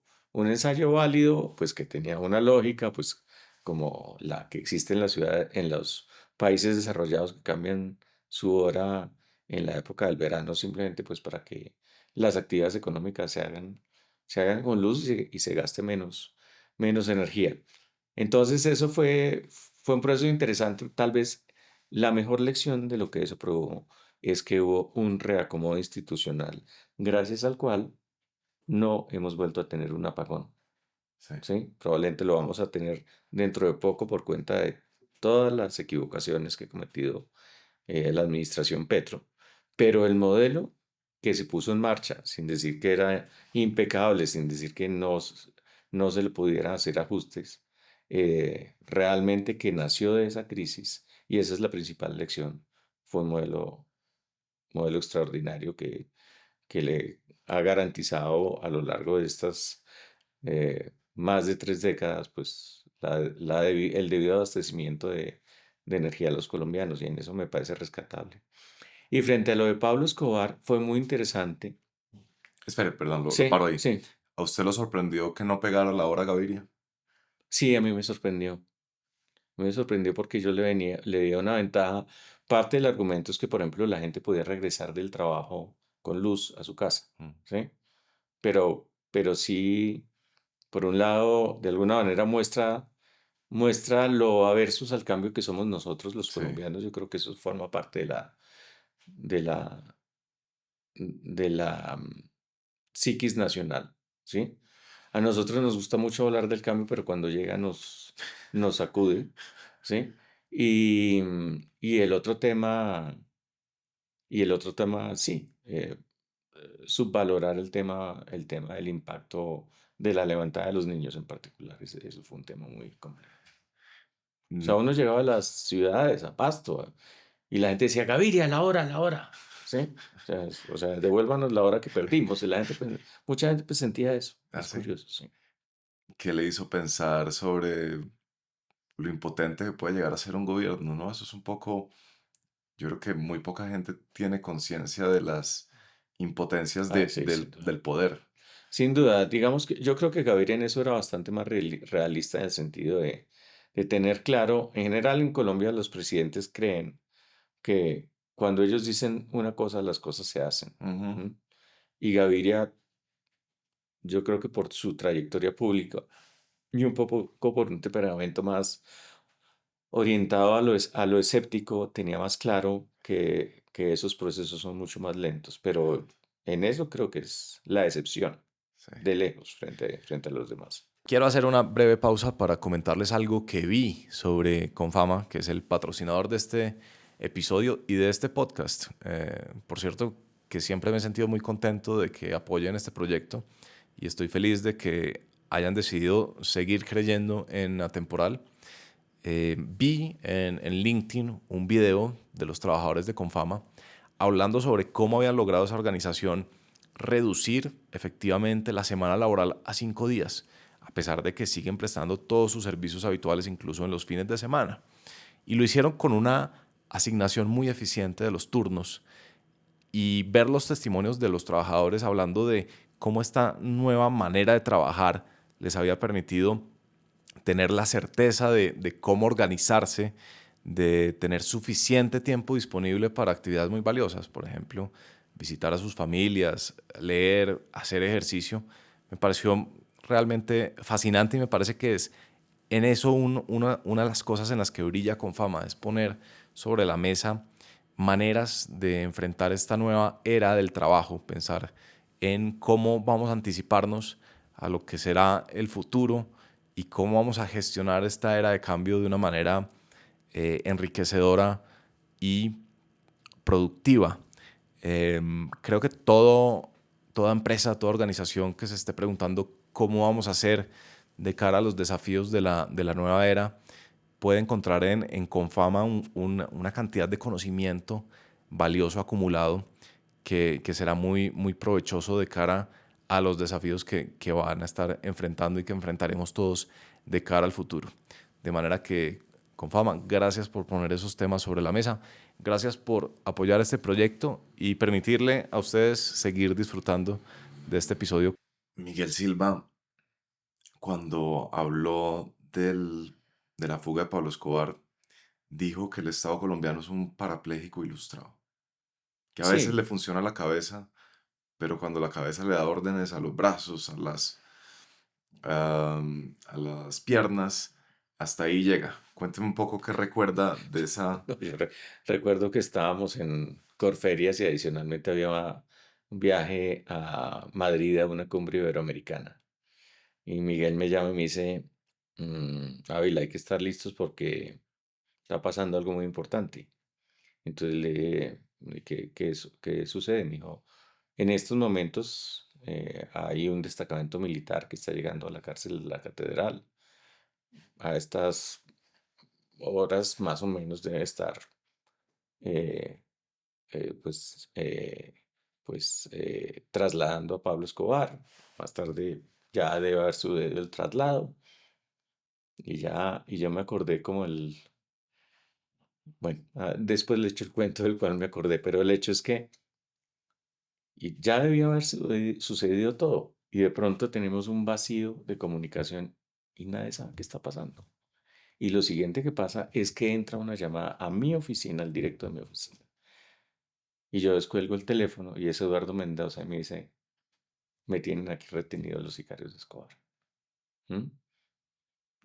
válido, pues que tenía una lógica, pues como la que existe en la ciudad, en los países desarrollados que cambian su hora en la época del verano, simplemente pues para que las actividades económicas se hagan con luz y se gaste menos energía. Entonces eso fue un proceso interesante, tal vez la mejor lección de lo que eso es que hubo un reacomodo institucional, gracias al cual no hemos vuelto a tener un apagón. Sí. ¿Sí? Probablemente lo vamos a tener dentro de poco por cuenta de todas las equivocaciones que ha cometido la administración Petro. Pero el modelo que se puso en marcha, sin decir que era impecable, sin decir que no se le pudieran hacer ajustes, realmente que nació de esa crisis, y esa es la principal lección, fue un modelo extraordinario que le ha garantizado a lo largo de estas más de 3 décadas, pues el debido abastecimiento de energía a los colombianos, y en eso me parece rescatable. Y frente a lo de Pablo Escobar, fue muy interesante. Espere, perdón, lo Sí, paro ahí. sí, ¿A usted lo sorprendió que no pegara la hora Gaviria? sí, a mí me sorprendió. Me sorprendió porque yo le di una ventaja. Parte del argumento es que, por ejemplo, la gente podía regresar del trabajo con luz a su casa, Mm, ¿sí? Pero sí, por un lado, de alguna manera muestra lo aversos al cambio que somos nosotros los sí. colombianos. Yo creo que eso forma parte de la, de la psiquis nacional, ¿sí? A nosotros nos gusta mucho hablar del cambio, pero cuando llega nos sacude, ¿sí? Y el otro tema, sí, subvalorar el tema del impacto de la levantada de los niños en particular. Eso fue un tema muy complejo. O sea, Mm, uno llegaba a las ciudades, a Pasto, y la gente decía, Gaviria, la hora, ¿sí? O sea, devuélvanos la hora que perdimos. Y mucha gente pues sentía eso. ¿Ah, Es sí? curioso, sí. ¿Qué le hizo pensar sobre lo impotente que puede llegar a ser un gobierno, ¿no? Eso es un poco, yo creo que muy poca gente tiene conciencia de las impotencias Ah, sí, sin duda. del poder. Sin duda, digamos que yo creo que Gaviria en eso era bastante más realista en el sentido de tener claro, en general en Colombia los presidentes creen que cuando ellos dicen una cosa, las cosas se hacen. Ujú, ¿M? Y Gaviria, yo creo que por su trayectoria pública y un poco por un temperamento más orientado a lo escéptico, tenía más claro que esos procesos son mucho más lentos, pero en eso creo que es la excepción, sí. de lejos, frente a los demás. Quiero hacer una breve pausa para comentarles algo que vi sobre Confama, que es el patrocinador de este episodio y de este podcast. Por cierto, que siempre me he sentido muy contento de que apoyen este proyecto y estoy feliz de que hayan decidido seguir creyendo en Atemporal. Vi en LinkedIn un video de los trabajadores de Confama hablando sobre cómo habían logrado esa organización reducir efectivamente la semana laboral a 5 días, a pesar de que siguen prestando todos sus servicios habituales, incluso en los fines de semana. Y lo hicieron con una asignación muy eficiente de los turnos, y ver los testimonios de los trabajadores hablando de cómo esta nueva manera de trabajar les había permitido tener la certeza de cómo organizarse, de tener suficiente tiempo disponible para actividades muy valiosas, por ejemplo, visitar a sus familias, leer, hacer ejercicio. Me pareció realmente fascinante y me parece que es en eso una de las cosas en las que brilla Confama, es poner sobre la mesa maneras de enfrentar esta nueva era del trabajo, pensar en cómo vamos a anticiparnos a lo que será el futuro y cómo vamos a gestionar esta era de cambio de una manera enriquecedora y productiva. Creo que toda empresa, toda organización que se esté preguntando cómo vamos a hacer de cara a los desafíos de la nueva era, puede encontrar en Confama una cantidad de conocimiento valioso acumulado que será muy, muy provechoso de cara a los desafíos que van a estar enfrentando y que enfrentaremos todos de cara al futuro. De manera que, Confama, gracias por poner esos temas sobre la mesa, gracias por apoyar este proyecto y permitirle a ustedes seguir disfrutando de este episodio. Miguel Silva, cuando habló de la fuga de Pablo Escobar, dijo que el Estado colombiano es un parapléjico ilustrado, que a veces le Sí, funciona la cabeza, pero cuando la cabeza le da órdenes a los brazos, a las piernas, hasta ahí llega. Cuénteme un poco qué recuerda de esa... yo recuerdo que estábamos Corferias y adicionalmente había un viaje a Madrid a una cumbre iberoamericana. Y Miguel me llama y me dice, Ávila, hay que estar listos porque está pasando algo muy importante. Entonces le dije, ¿qué sucede? Me dijo, en estos momentos hay un destacamento militar que está llegando a la cárcel de la catedral. A estas horas más o menos debe estar eh, eh, pues, eh, trasladando a Pablo Escobar. Más tarde ya debe haber sucedido el traslado. Y yo me acordé como bueno, después le echo el cuento del cual me acordé, pero el hecho es que ya debió haber sucedido todo. Y de pronto tenemos un vacío de comunicación y nadie sabe qué está pasando. Y lo siguiente que pasa es que entra una llamada a mi oficina, al directo de mi oficina. Y yo descuelgo el teléfono y es Eduardo Mendoza y me dice, me tienen aquí retenido los sicarios de Escobar. ¿Mm?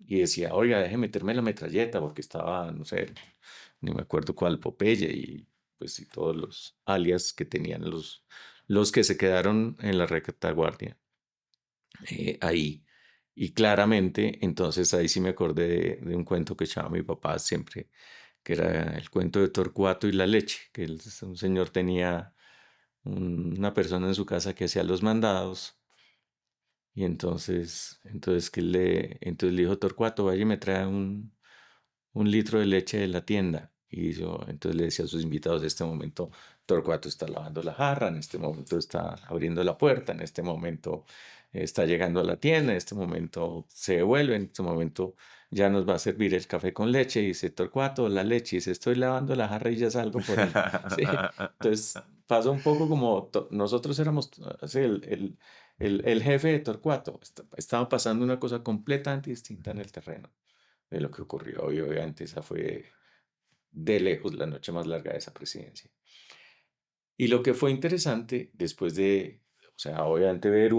Y decía, oiga, déjeme meterme la metralleta porque estaba, no sé, ni me acuerdo cuál, Popeye y pues y todos los alias que tenían los que se quedaron en la retaguardia ahí. Y claramente, entonces ahí sí me acordé de un cuento que echaba mi papá siempre, que era el cuento de Torcuato y la leche, que un señor tenía una persona en su casa que hacía los mandados y entonces le dijo Torcuato, vaya y me trae un litro de leche de la tienda. Y yo entonces le decía a sus invitados, en este momento Torcuato está lavando la jarra, en este momento está abriendo la puerta, en este momento está llegando a la tienda, en este momento se devuelve, en este momento ya nos va a servir el café con leche. Y dice Torcuato, la leche, y dice, estoy lavando la jarra y ya salgo por él. Sí. Entonces pasa un poco como nosotros éramos así, el jefe de Torcuato. Estaba pasando una cosa completamente distinta en el terreno de lo que ocurrió. Y obviamente esa fue de lejos la noche más larga de esa presidencia. Y lo que fue interesante después o sea, obviamente ver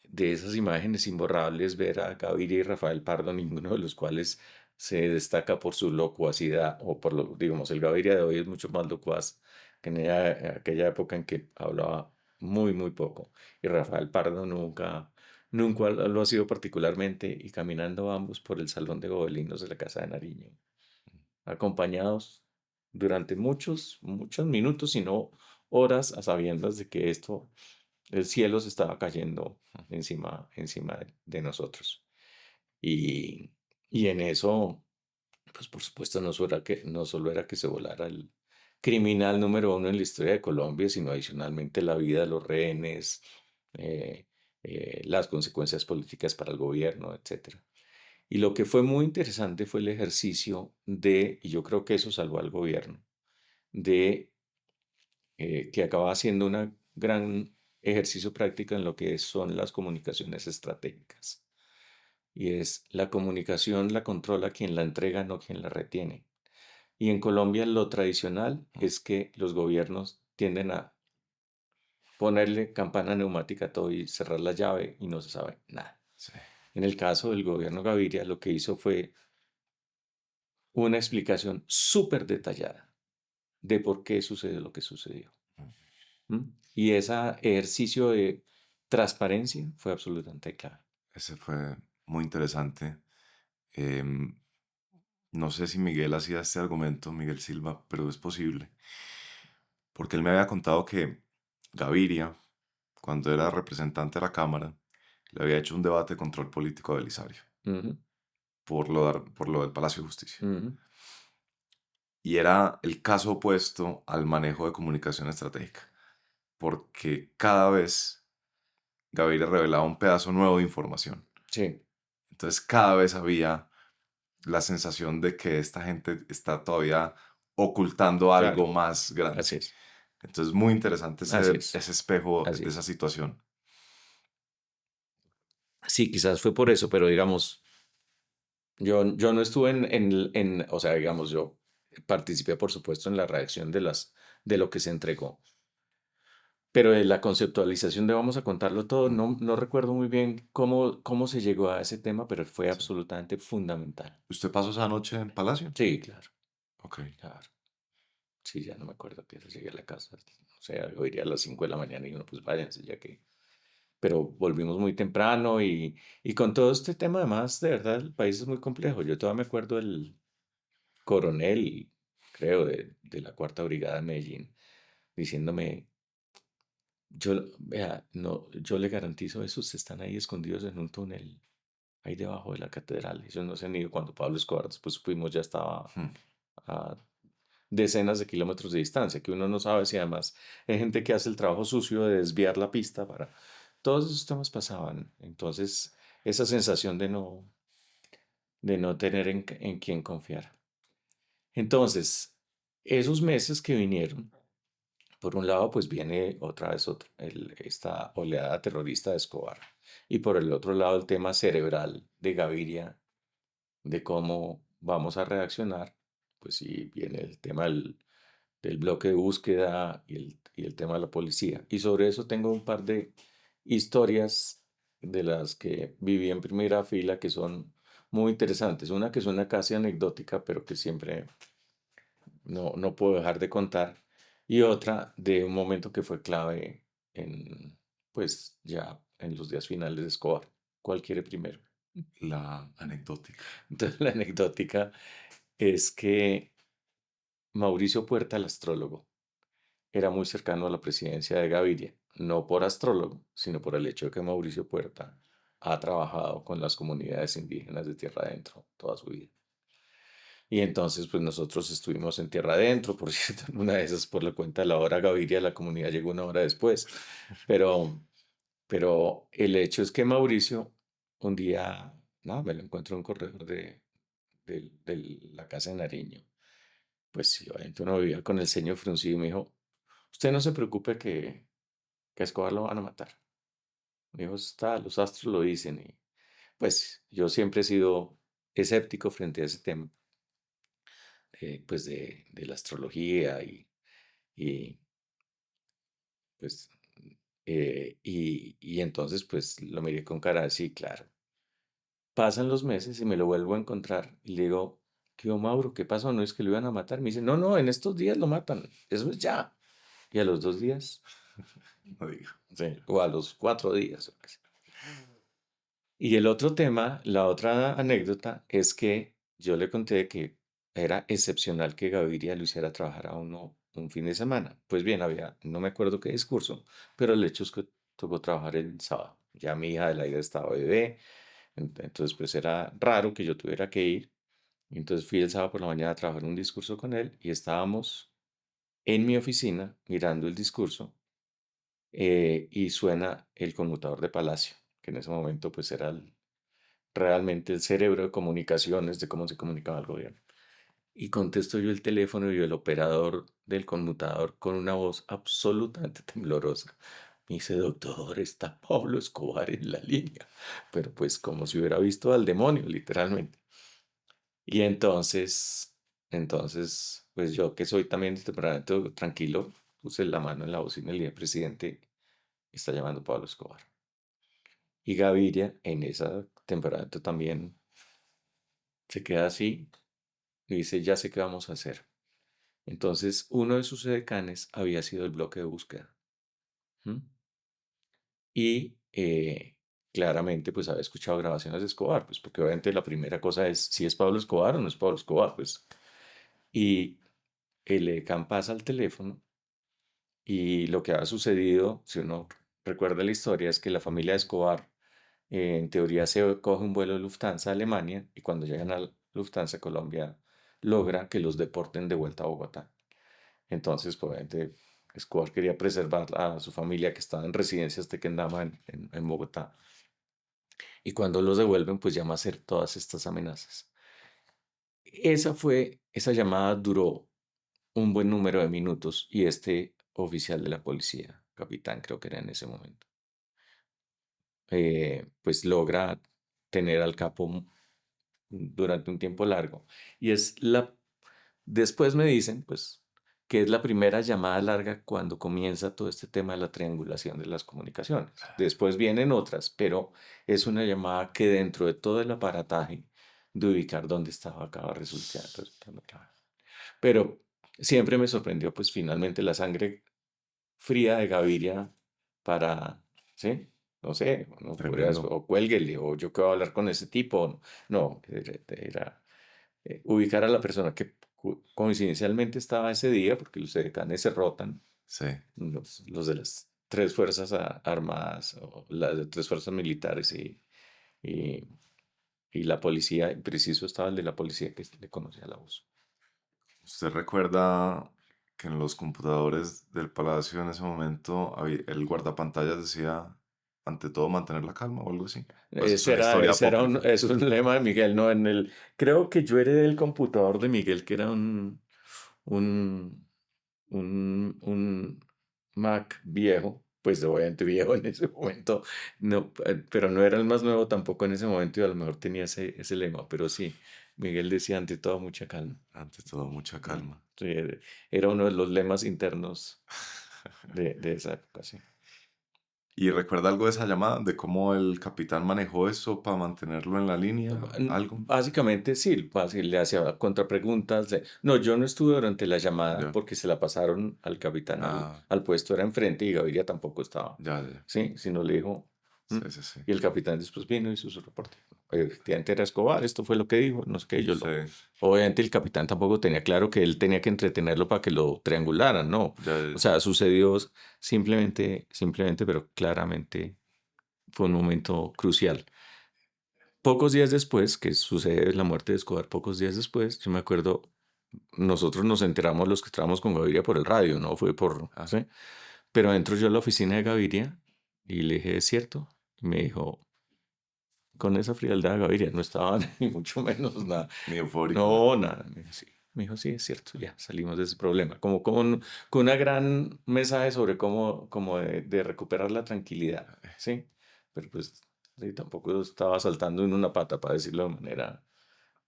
de esas imágenes imborrables, ver a Gaviria y Rafael Pardo, ninguno de los cuales se destaca por su locuacidad, o por lo, digamos, el Gaviria de hoy es mucho más locuaz que en aquella época en que hablaba muy, muy poco. Y Rafael Pardo nunca lo ha sido particularmente, y caminando ambos por el salón de gobelinos de la Casa de Nariño, acompañados durante muchos minutos, si no horas, a sabiendas de que el cielo se estaba cayendo encima de nosotros. Y, y en eso, pues por supuesto, no solo era que se volara el criminal número uno en la historia de Colombia, sino adicionalmente la vida de los rehenes, eh, las consecuencias políticas para el gobierno, etcétera. Y lo que fue muy interesante fue el ejercicio y yo creo que eso salvó al gobierno, de que acaba siendo un gran ejercicio práctico en lo que son las comunicaciones estratégicas. Y es la comunicación la controla quien la entrega, no quien la retiene. Y en Colombia lo tradicional es que los gobiernos tienden a ponerle campana neumática a todo y cerrar la llave y no se sabe nada. Sí. En el caso del gobierno Gaviria, lo que hizo fue una explicación súper detallada de por qué sucedió lo que sucedió. ¿Mm? Y ese ejercicio de transparencia fue absolutamente clave. Ese fue muy interesante. Em, no sé si Miguel hacía este argumento, Miguel Silva, pero es posible. Porque él me había contado que Gaviria, cuando era representante de la Cámara, le había hecho un debate de control político a Belisario Ujú, por lo del Palacio de Justicia. ujú. Y era el caso opuesto al manejo de comunicación estratégica, porque cada vez Gaviria revelaba un pedazo nuevo de información. Sí, Entonces cada vez había la sensación de que esta gente está todavía ocultando algo claro, más grande. así es, Entonces muy interesante así ser es, ese espejo así de esa es. situación. Sí, quizás fue por eso, pero digamos, yo no estuve o sea, digamos, yo participé, por supuesto, en la redacción de lo que se entregó. Pero de la conceptualización de vamos a contarlo todo, Mm, no recuerdo muy bien cómo se llegó a ese tema, pero fue sí. absolutamente fundamental. ¿Usted pasó esa noche en Palacio? Sí, claro, Ok. claro. Sí, ya no me acuerdo que llegué a la casa. O sea, yo iría a las 5 de la mañana y uno, pues váyanse, ya que. Pero volvimos muy temprano y con todo este tema, además, de verdad, el país es muy complejo. Yo todavía me acuerdo del coronel, creo, de la Cuarta Brigada de Medellín, diciéndome, vea, no, yo le garantizo, esos están ahí escondidos en un túnel, ahí debajo de la catedral. Ellos no se han ido cuando Pablo Escobar, después supimos, ya estaba Hmm. a decenas de kilómetros de distancia, que uno no sabe si además hay gente que hace el trabajo sucio de desviar la pista para... Todos esos temas pasaban. Entonces, esa sensación de no tener en quién confiar. Entonces, esos meses que vinieron, por un lado, pues viene otra vez esta oleada terrorista de Escobar. Y por el otro lado, el tema cerebral de Gaviria, de cómo vamos a reaccionar. Pues sí, viene el tema del bloque de búsqueda y el tema de la policía. Y sobre eso tengo un par de historias de las que viví en primera fila que son muy interesantes. Una que suena casi anecdótica, pero que siempre no puedo dejar de contar. Y otra de un momento que fue clave pues ya en los días finales de Escobar. ¿Cuál quiere primero? La anecdótica. Entonces, la anecdótica es que Mauricio Puerta, el astrólogo, era muy cercano a la presidencia de Gaviria, no por astrólogo, sino por el hecho de que Mauricio Puerta ha trabajado con las comunidades indígenas de Tierra Adentro toda su vida. Y entonces, pues nosotros estuvimos en Tierra Adentro, por cierto, en una de esas, por la cuenta de la hora Gaviria, la comunidad llegó una hora después. Pero, pero el hecho es que Mauricio, un día, no, me lo encuentro en un corredor de la casa de Nariño. Pues sí, obviamente uno vivía con el ceño fruncido y me dijo, usted no se preocupe que a Escobar lo van a matar. Me dijo, está, los astros lo dicen. Y pues yo siempre he sido escéptico frente a ese tema, pues de la astrología y pues, y entonces pues lo miré con cara de sí, claro. Pasan los meses y me lo vuelvo a encontrar y le digo, ¿qué hubo, Mauro? ¿Qué pasó? ¿No es que lo iban a matar? Me dice, no, no, en estos días lo matan. Eso es ya. Y a los 2 días, No diga. sí, o a los 4 días. O qué sé. Y el otro tema, la otra anécdota, es que yo le conté que era excepcional que Gaviria lo hiciera trabajar a uno un fin de semana. Pues bien, no me acuerdo qué discurso, pero el hecho es que tocó trabajar el sábado. Ya mi hija Adelaida estaba bebé, entonces pues era raro que yo tuviera que ir. Entonces fui el sábado por la mañana a trabajar un discurso con él y estábamos en mi oficina mirando el discurso, y suena el conmutador de Palacio, que en ese momento pues era realmente el cerebro de comunicaciones de cómo se comunicaba el gobierno. Y contesto yo el teléfono y el operador del conmutador con una voz absolutamente temblorosa. Me dice, doctor, está Pablo Escobar en la línea. Pero pues como si hubiera visto al demonio, literalmente. Y entonces, pues yo que soy también de temperamento tranquilo, puse la mano en la bocina y le dije, presidente, está llamando Pablo Escobar. Y Gaviria, en ese temperamento también, se queda así y dice, ya sé qué vamos a hacer. Entonces, uno de sus edecanes había sido el bloque de búsqueda. ¿M? Y claramente, pues había escuchado grabaciones de Escobar, pues porque obviamente la primera cosa es si es Pablo Escobar o no es Pablo Escobar, pues. Y el edecán pasa al teléfono y lo que ha sucedido, si uno recuerda la historia, es que la familia de Escobar, en teoría, se coge un vuelo de Lufthansa a Alemania y cuando llegan a Lufthansa, Colombia logra que los deporten de vuelta a Bogotá. Entonces, pues, obviamente, Escobar quería preservar a su familia que estaba en residencias de Kendama en Bogotá. Y cuando los devuelven, pues llama a hacer todas estas amenazas. Esa llamada duró un buen número de minutos y este oficial de la policía, capitán creo que era en ese momento, pues logra tener al capo durante un tiempo largo. Y después me dicen, pues, que es la primera llamada larga cuando comienza todo este tema de la triangulación de las comunicaciones. Después vienen otras, pero es una llamada que dentro de todo el aparataje de ubicar dónde estaba acaba resultando clave. Pero siempre me sorprendió pues finalmente la sangre fría de Gaviria para, ¿sí? No sé, no podrías, Tremendo. o cuélguele, o yo qué voy a hablar con ese tipo. No, ubicar a la persona que coincidencialmente estaba ese día, porque los decanes se rotan, Sí. los de las tres fuerzas armadas, o las de tres fuerzas militares y, y la policía, y preciso estaba el de la policía que le conocía la voz. ¿Usted recuerda que en los computadores del Palacio en ese momento el guardapantallas decía, ante todo, mantener la calma o algo así? Pues es una historia apócrifa. Es un lema de Miguel, ¿no? Creo que yo heredé del computador de Miguel, que era un, un Mac viejo, pues obviamente viejo en ese momento, no, pero no era el más nuevo tampoco en ese momento y a lo mejor tenía ese lema, pero sí, Miguel decía ante todo mucha calma. Ante todo, mucha Mm, calma. sí, era uno de los lemas internos de esa época, sí. ¿Y recuerda algo de esa llamada? ¿De cómo el capitán manejó eso para mantenerlo en la línea? ¿Algo? Básicamente sí, le hacía contrapreguntas. No, yo no estuve durante la llamada Ya. porque se la pasaron al capitán Ah, al puesto, era enfrente y Gaviria tampoco estaba. ya, ya. Sí, sino le dijo. "Mm". Sí, sí, sí. Y el capitán después vino y hizo su reporte. Efectivamente era Escobar, esto fue lo que dijo, no sé qué, Sí, Obviamente el capitán tampoco tenía claro que él tenía que entretenerlo para que lo triangularan, no. ya, O ya. sea, sucedió simplemente, pero claramente fue un momento crucial. Pocos días después, que sucede la muerte de Escobar, pocos días después, yo me acuerdo, nosotros nos enteramos los que estábamos con Gaviria por el radio, ¿no? Fue Ah, ¿sí? Pero entro yo a la oficina de Gaviria y le dije, ¿es cierto? Y me dijo, con esa frialdad de Gaviria, no estaba ni mucho menos nada. ni eufórico. No, nada. Me dijo, sí, es cierto, ya salimos de ese problema. Con una gran mensaje sobre cómo de recuperar la tranquilidad, ¿sí? Pero pues sí, tampoco estaba saltando en una pata, para decirlo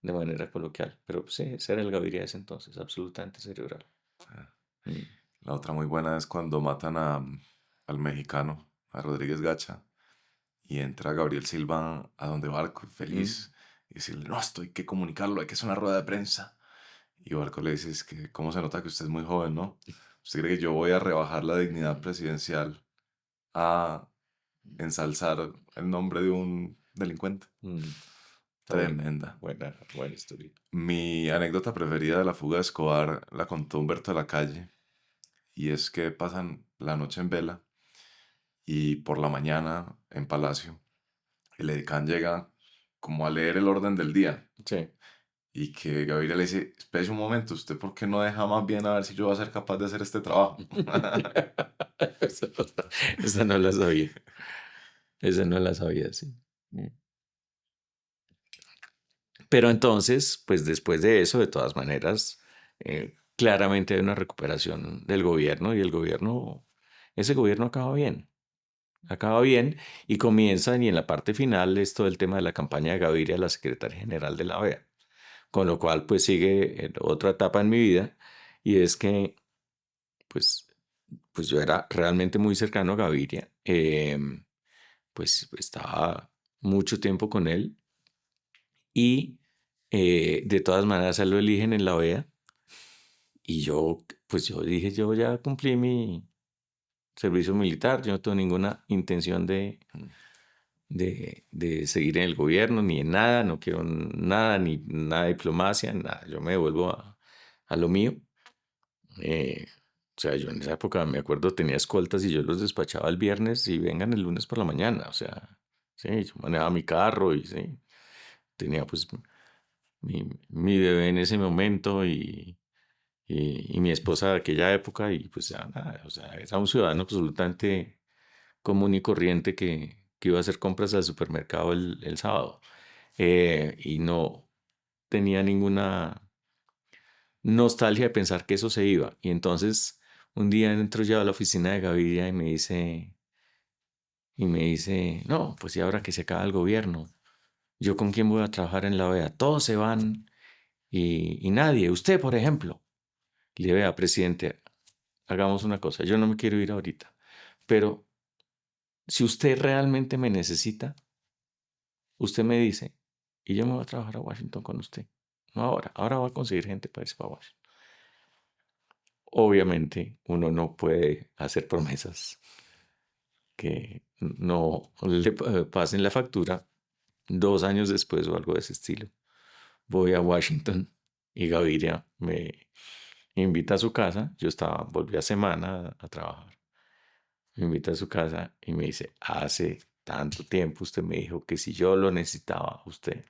de manera coloquial. Pero sí, ese era el Gaviria de ese entonces, absolutamente cerebral. Ah. Mm, La otra muy buena es cuando matan al mexicano, a Rodríguez Gacha, y entra Gabriel Silva a donde Barco, mm. feliz, y decirle, no, esto hay que comunicarlo, hay que hacer una rueda de prensa. Y Barco le dice, es que, ¿cómo se nota que usted es muy joven, no? ¿Usted cree que yo voy a rebajar la dignidad presidencial a ensalzar el nombre de un delincuente? Mm, está Tremenda. buena historia. Mi anécdota preferida de la fuga de Escobar la contó Humberto de la Calle, y es que pasan la noche en vela y por la mañana en Palacio el edecán llega como a leer el orden del día Sí. y que Gaviria le dice, espérese un momento, ¿usted por qué no deja más bien a ver si yo voy a ser capaz de hacer este trabajo? Esa esa no la sabía. Esa no la sabía, sí. Pero entonces, pues después de eso, de todas maneras, claramente hay una recuperación del gobierno y ese gobierno acaba bien y comienzan y en la parte final es todo el tema de la campaña de Gaviria, la secretaria general de la OEA, con lo cual pues sigue otra etapa en mi vida y es que pues, pues yo era realmente muy cercano a Gaviria, pues estaba mucho tiempo con él y de todas maneras a él lo eligen en la OEA y pues yo dije, yo ya cumplí mi servicio militar, yo no tengo ninguna intención de seguir en el gobierno ni en nada, no quiero nada, ni nada de diplomacia, nada, yo me devuelvo a lo mío. O sea, yo en esa época me acuerdo tenía escoltas y yo los despachaba el viernes y vengan el lunes por la mañana, o sea, sí, yo manejaba mi carro y sí, tenía pues mi bebé en ese momento y mi esposa de aquella época y pues ya nada, o sea, era un ciudadano absolutamente común y corriente que iba a hacer compras al supermercado el sábado y no tenía ninguna nostalgia de pensar que eso se iba. Y entonces un día entro yo a la oficina de Gaviria y me dice, no, pues y ahora que se acaba el gobierno, ¿yo con quién voy a trabajar en la OEA? Todos se van y nadie, usted por ejemplo. Le dije, vea, presidente, hagamos una cosa, yo no me quiero ir ahorita, pero si usted realmente me necesita, usted me dice y yo me voy a trabajar a Washington con usted. No ahora, ahora voy a conseguir gente para irse para Washington. obviamente uno no puede hacer promesas que no le pasen la factura 2 años después o algo de ese estilo. Voy a Washington y Gaviria me invita a su casa. Yo volví a semana a trabajar. Me invita a su casa y me dice, hace tanto tiempo usted me dijo que si yo lo necesitaba, usted.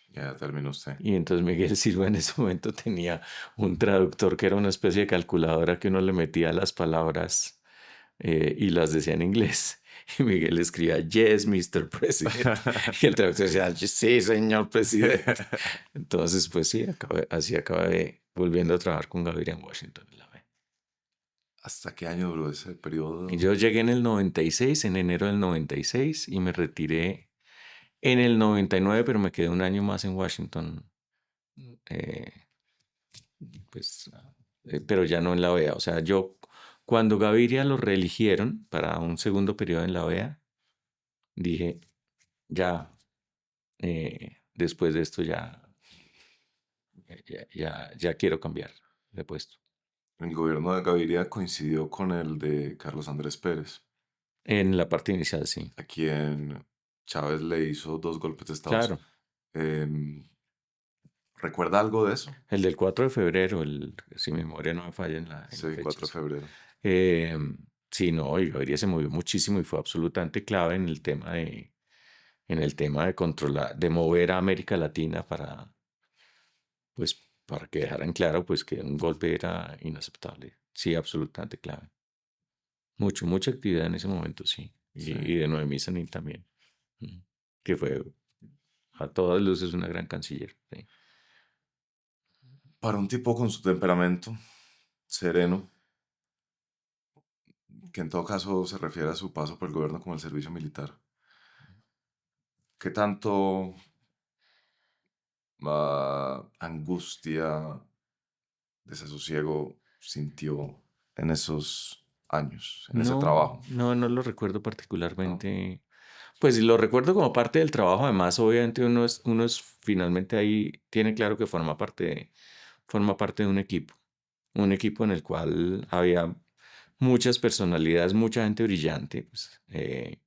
Ya terminó usted. Y entonces Miguel Silva en ese momento tenía un traductor que era una especie de calculadora que uno le metía las palabras y las decía en inglés. Y Miguel escribía, yes, Mr. President. Y el traductor decía, sí, señor presidente. Entonces, pues sí, así acabé volviendo a trabajar con Gaviria en Washington. ¿Hasta qué año duró ese periodo? Y yo llegué en el 96, en enero del 96, y me retiré en el 99, pero me quedé un año más en Washington. eh, pues, pero ya no en la OEA. O sea, yo, cuando Gaviria lo reeligieron para un segundo periodo en la OEA, dije, ya, después de esto ya quiero cambiar de puesto. El gobierno de Gaviria coincidió con el de Carlos Andrés Pérez, En la parte inicial, sí. a quien Chávez le hizo 2 golpes de estado. Claro. ¿Recuerda algo de eso? El del 4 de febrero, si mi memoria no me falla en Sí, la 4 de fecha. febrero. Sí, no, y Gaviria se movió muchísimo y fue absolutamente clave en el tema de controlar, de mover a América Latina para que dejaran claro, pues, que un golpe era inaceptable. Sí, absolutamente clave. Mucha actividad en ese momento, sí. Sí. Y de Noemí Sanín también. Que fue a todas luces una gran canciller. Sí. Para un tipo con su temperamento sereno, que en todo caso se refiere a su paso por el gobierno como el servicio militar, ¿qué tanto angustia, desasosiego sintió en esos años, en ese trabajo? No lo recuerdo ¿No? particularmente. Pues lo recuerdo como parte del trabajo. Además, obviamente uno es finalmente ahí, tiene claro que forma parte de un equipo en el cual había muchas personalidades, mucha gente brillante, pues, eh,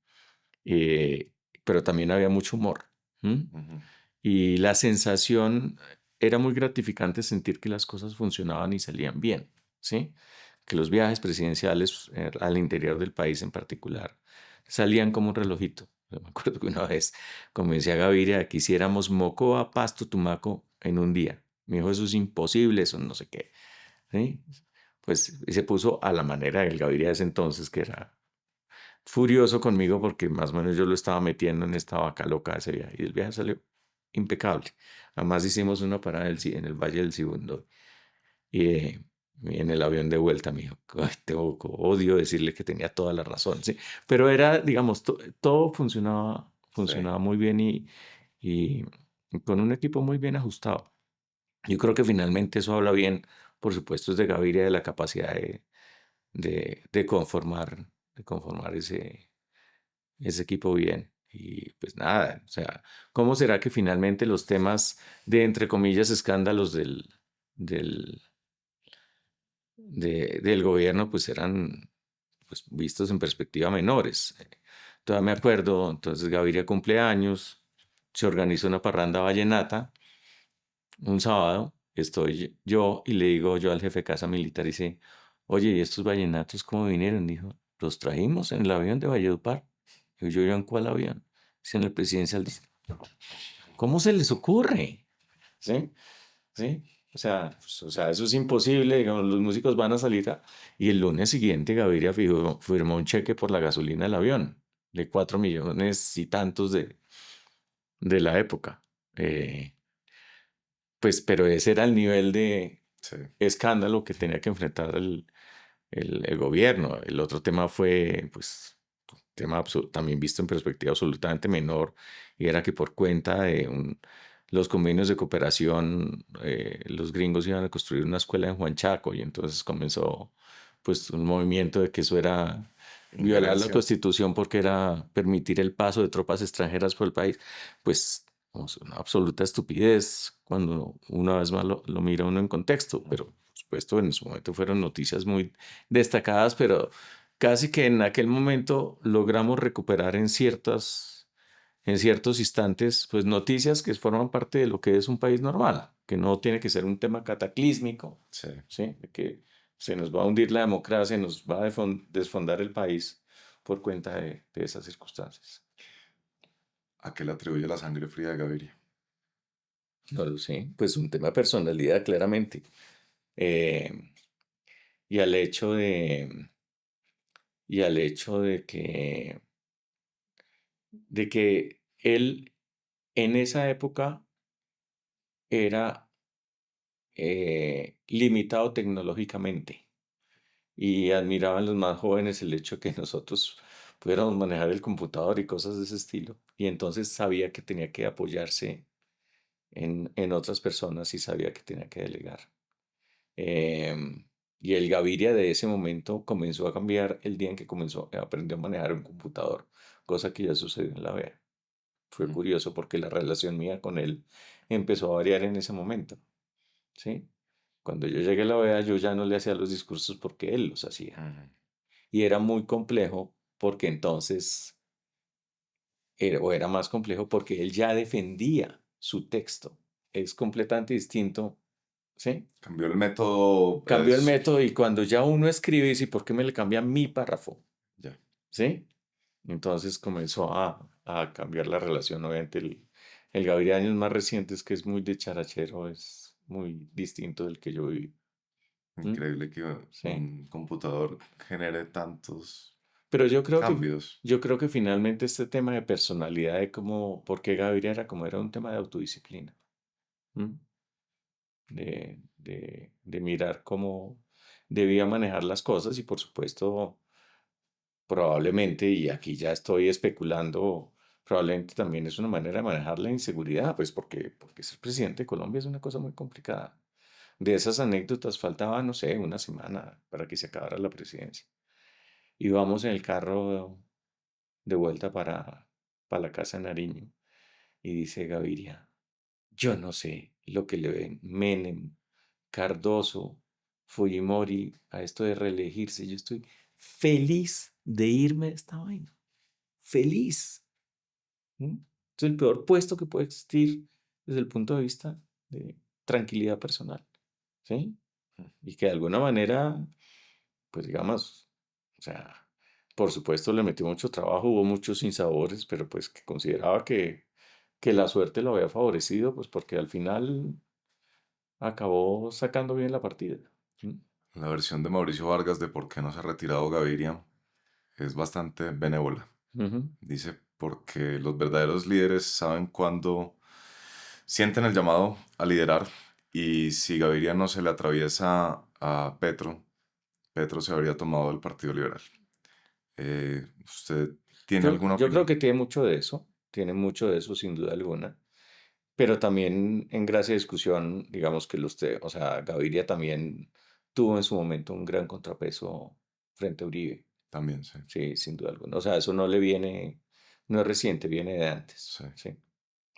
pero también había mucho humor. Ujú. Y la sensación era muy gratificante sentir que las cosas funcionaban y salían bien, ¿sí? Que los viajes presidenciales al interior del país en particular salían como un relojito. Yo me acuerdo que una vez, como decía Gaviria, que hiciéramos Mocoa, Pasto, Tumaco en un día. Me dijo, eso es imposible, eso no sé qué. ¿Sí? Pues se puso a la manera del Gaviria de ese entonces, que era furioso conmigo porque más o menos yo lo estaba metiendo en esta vaca loca ese viaje. Y el viaje salió impecable. Además hicimos una parada en el Valle del Sibundoy. Y en el avión de vuelta me dijo, "Ay, odio decirle que tenía toda la razón, ¿sí?". Pero era, digamos, todo funcionaba muy bien y con un equipo muy bien ajustado. Yo creo que finalmente eso habla bien, por supuesto, es de Gaviria, de la capacidad de conformar ese equipo bien. Y pues nada, o sea, ¿cómo será que finalmente los temas de, entre comillas, escándalos del, del gobierno, pues eran pues, vistos en perspectiva menores? Todavía me acuerdo, entonces Gaviria cumpleaños, se organizó una parranda vallenata un sábado, estoy yo y le digo yo al jefe de casa militar, y dice, oye, ¿y estos vallenatos cómo vinieron? Dijo, los trajimos en el avión de Valledupar. Y yo, ¿en cuál avión? Dice, en el presidencial. Dice, ¿cómo se les ocurre? ¿Sí? ¿Sí? O sea, eso es imposible, digamos, los músicos van a salir y el lunes siguiente Gaviria firmó un cheque por la gasolina del avión de 4 millones y tantos de la época. Pues, pero ese era el nivel de Sí. escándalo que tenía que enfrentar el gobierno. El otro tema fue, pues, un tema también visto en perspectiva absolutamente menor, y era que por cuenta de los convenios de cooperación, los gringos iban a construir una escuela en Juan Chaco, y entonces comenzó, pues, un movimiento de que eso era violar la Injerencia. Constitución porque era permitir el paso de tropas extranjeras por el país. Pues, una absoluta estupidez cuando una vez más lo mira uno en contexto, pero supuesto, en su momento fueron noticias muy destacadas, pero casi que en aquel momento logramos recuperar en ciertos instantes, pues noticias que forman parte de lo que es un país normal, que no tiene que ser un tema cataclísmico, Sí. ¿sí? De que se nos va a hundir la democracia, nos va a desfondar el país por cuenta de esas circunstancias. ¿A qué le atribuye la sangre fría de Gaviria? No lo sé, pues un tema de personalidad, claramente. Eh, y al hecho de, y al hecho de que él en esa época era limitado tecnológicamente y admiraban los más jóvenes el hecho de que nosotros pudiéramos manejar el computador y cosas de ese estilo. Y entonces sabía que tenía que apoyarse en otras personas y sabía que tenía que delegar. Em, y el Gaviria de ese momento comenzó a cambiar el día en que aprendió a manejar un computador, cosa que ya sucedió en la VEA. Fue Mm, curioso porque la relación mía con él empezó a variar en ese momento, ¿sí? Cuando yo llegué a la OEA, yo ya no le hacía los discursos porque él los hacía. ujú. Y era muy complejo porque entonces, o era más complejo porque él ya defendía su texto. Es completamente distinto, ¿sí? Cambió el método, Cambió el método y cuando ya uno escribe, dice, ¿por qué me le cambia mi párrafo? ya. ¿Sí? Entonces comenzó a cambiar la relación. Obviamente el Gaviria de años más recientes, que es muy de charachero, es muy distinto del que yo viví. ¿Mm? Increíble que Sí. un computador genere tantos Pero cambios. yo creo que finalmente este tema de personalidad, de cómo, por qué Gaviria era como era un tema de autodisciplina. ¿Mm? De mirar cómo debía manejar las cosas y por supuesto probablemente, y aquí ya estoy especulando, probablemente también es una manera de manejar la inseguridad, pues porque ser presidente de Colombia es una cosa muy complicada. De esas anécdotas faltaba, no sé, una semana para que se acabara la presidencia. Íbamos en el carro de vuelta para la casa de Nariño y dice Gaviria, yo no sé lo que le ven Menem, Cardoso, Fujimori a esto de reelegirse. Yo estoy feliz de irme de esta vaina. Feliz. ¿Mm? Es el peor puesto que puede existir desde el punto de vista de tranquilidad personal. ¿Sí? Y que de alguna manera, pues digamos, o sea, por supuesto le metió mucho trabajo, hubo muchos sinsabores, pero pues que consideraba que la suerte lo había favorecido, pues porque al final acabó sacando bien la partida. ¿Mm? La versión de Mauricio Vargas de por qué no se ha retirado Gaviria es bastante benévola. Ujú. Dice, porque los verdaderos líderes saben cuándo sienten el llamado a liderar y si Gaviria no se le atraviesa a Petro, Petro se habría tomado el Partido Liberal. ¿Usted tiene alguna Yo creo opinión? que tiene mucho de eso sin duda alguna, pero también en gracia de discusión, digamos que o sea, Gaviria también tuvo en su momento un gran contrapeso frente a Uribe, También, sí. sí, sin duda alguna. O sea, eso no le viene, no es reciente, viene de antes, Sí. sí,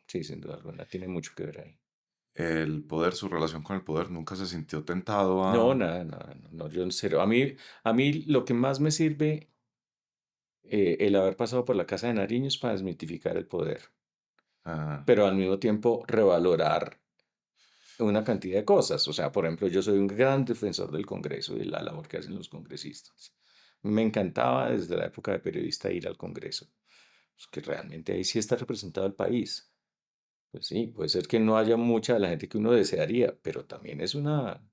sí, sin duda alguna, tiene mucho que ver ahí. El poder, su relación con el poder, nunca se sintió tentado No, a... nada, nada, no, no, yo en cero. A mí lo que más me sirve el haber pasado por la Casa de Nariño es para desmitificar el poder, a- pero al mismo tiempo revalorar una cantidad de cosas. O sea, por ejemplo, yo soy un gran defensor del Congreso y de la labor que hacen los congresistas. Me encantaba desde la época de periodista ir al Congreso, pues que realmente ahí sí está representado el país. Pues sí, puede ser que no haya mucha de la gente que uno desearía, pero también es una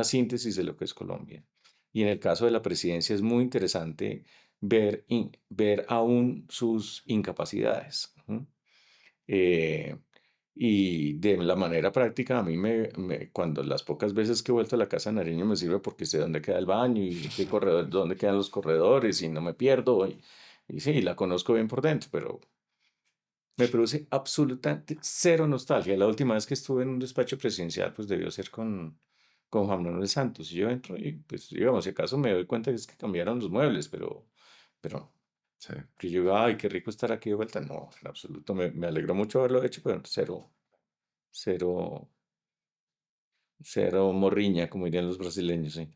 síntesis de lo que es Colombia. Y en el caso de la presidencia es muy interesante ver aún sus incapacidades. ¿Mm? Eh, y de la manera práctica, a mí cuando las pocas veces que he vuelto a la casa de Nariño me sirve porque sé dónde queda el baño y qué corredor, dónde quedan los corredores y no me pierdo. Y sí, la conozco bien por dentro, pero me produce absolutamente cero nostalgia. La última vez que estuve en un despacho presidencial, pues debió ser con Juan Manuel Santos. Y yo entro y, pues, digamos, si acaso me doy cuenta que es que cambiaron los muebles, pero sí. que yo diga, ay, qué rico estar aquí de vuelta. No, en absoluto. Me alegró mucho haberlo hecho, pero cero, cero, cero morriña, como dirían los brasileños, sí.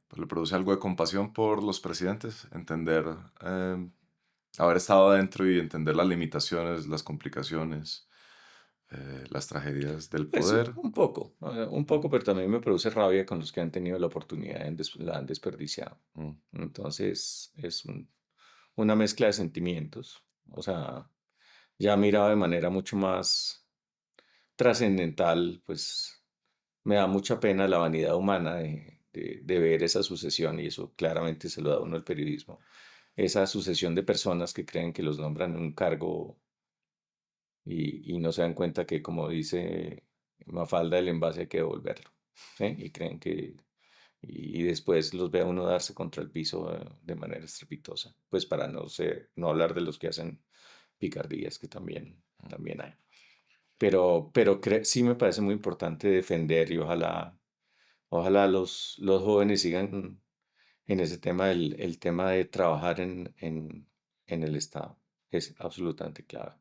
Pues le produce algo de compasión por los presidentes, entender, eh, haber estado adentro y entender las limitaciones, las complicaciones, las tragedias del Pues poder. un poco, pero también me produce rabia con los que han tenido la oportunidad y la han desperdiciado. Mm. Entonces, una mezcla de sentimientos. O sea, ya mirado de manera mucho más trascendental, pues me da mucha pena la vanidad humana de ver esa sucesión, y eso claramente se lo da a uno el periodismo. Esa sucesión de personas que creen que los nombran en un cargo y no se dan cuenta que, como dice Mafalda, el envase hay que devolverlo. ¿Sí? Y creen que... Y después los ve a uno darse contra el piso de manera estrepitosa. Pues para no hablar de los que hacen picardías, que también hay. Pero sí me parece muy importante defender, y ojalá los jóvenes sigan en ese tema, el tema de trabajar en el Estado. Es absolutamente clave.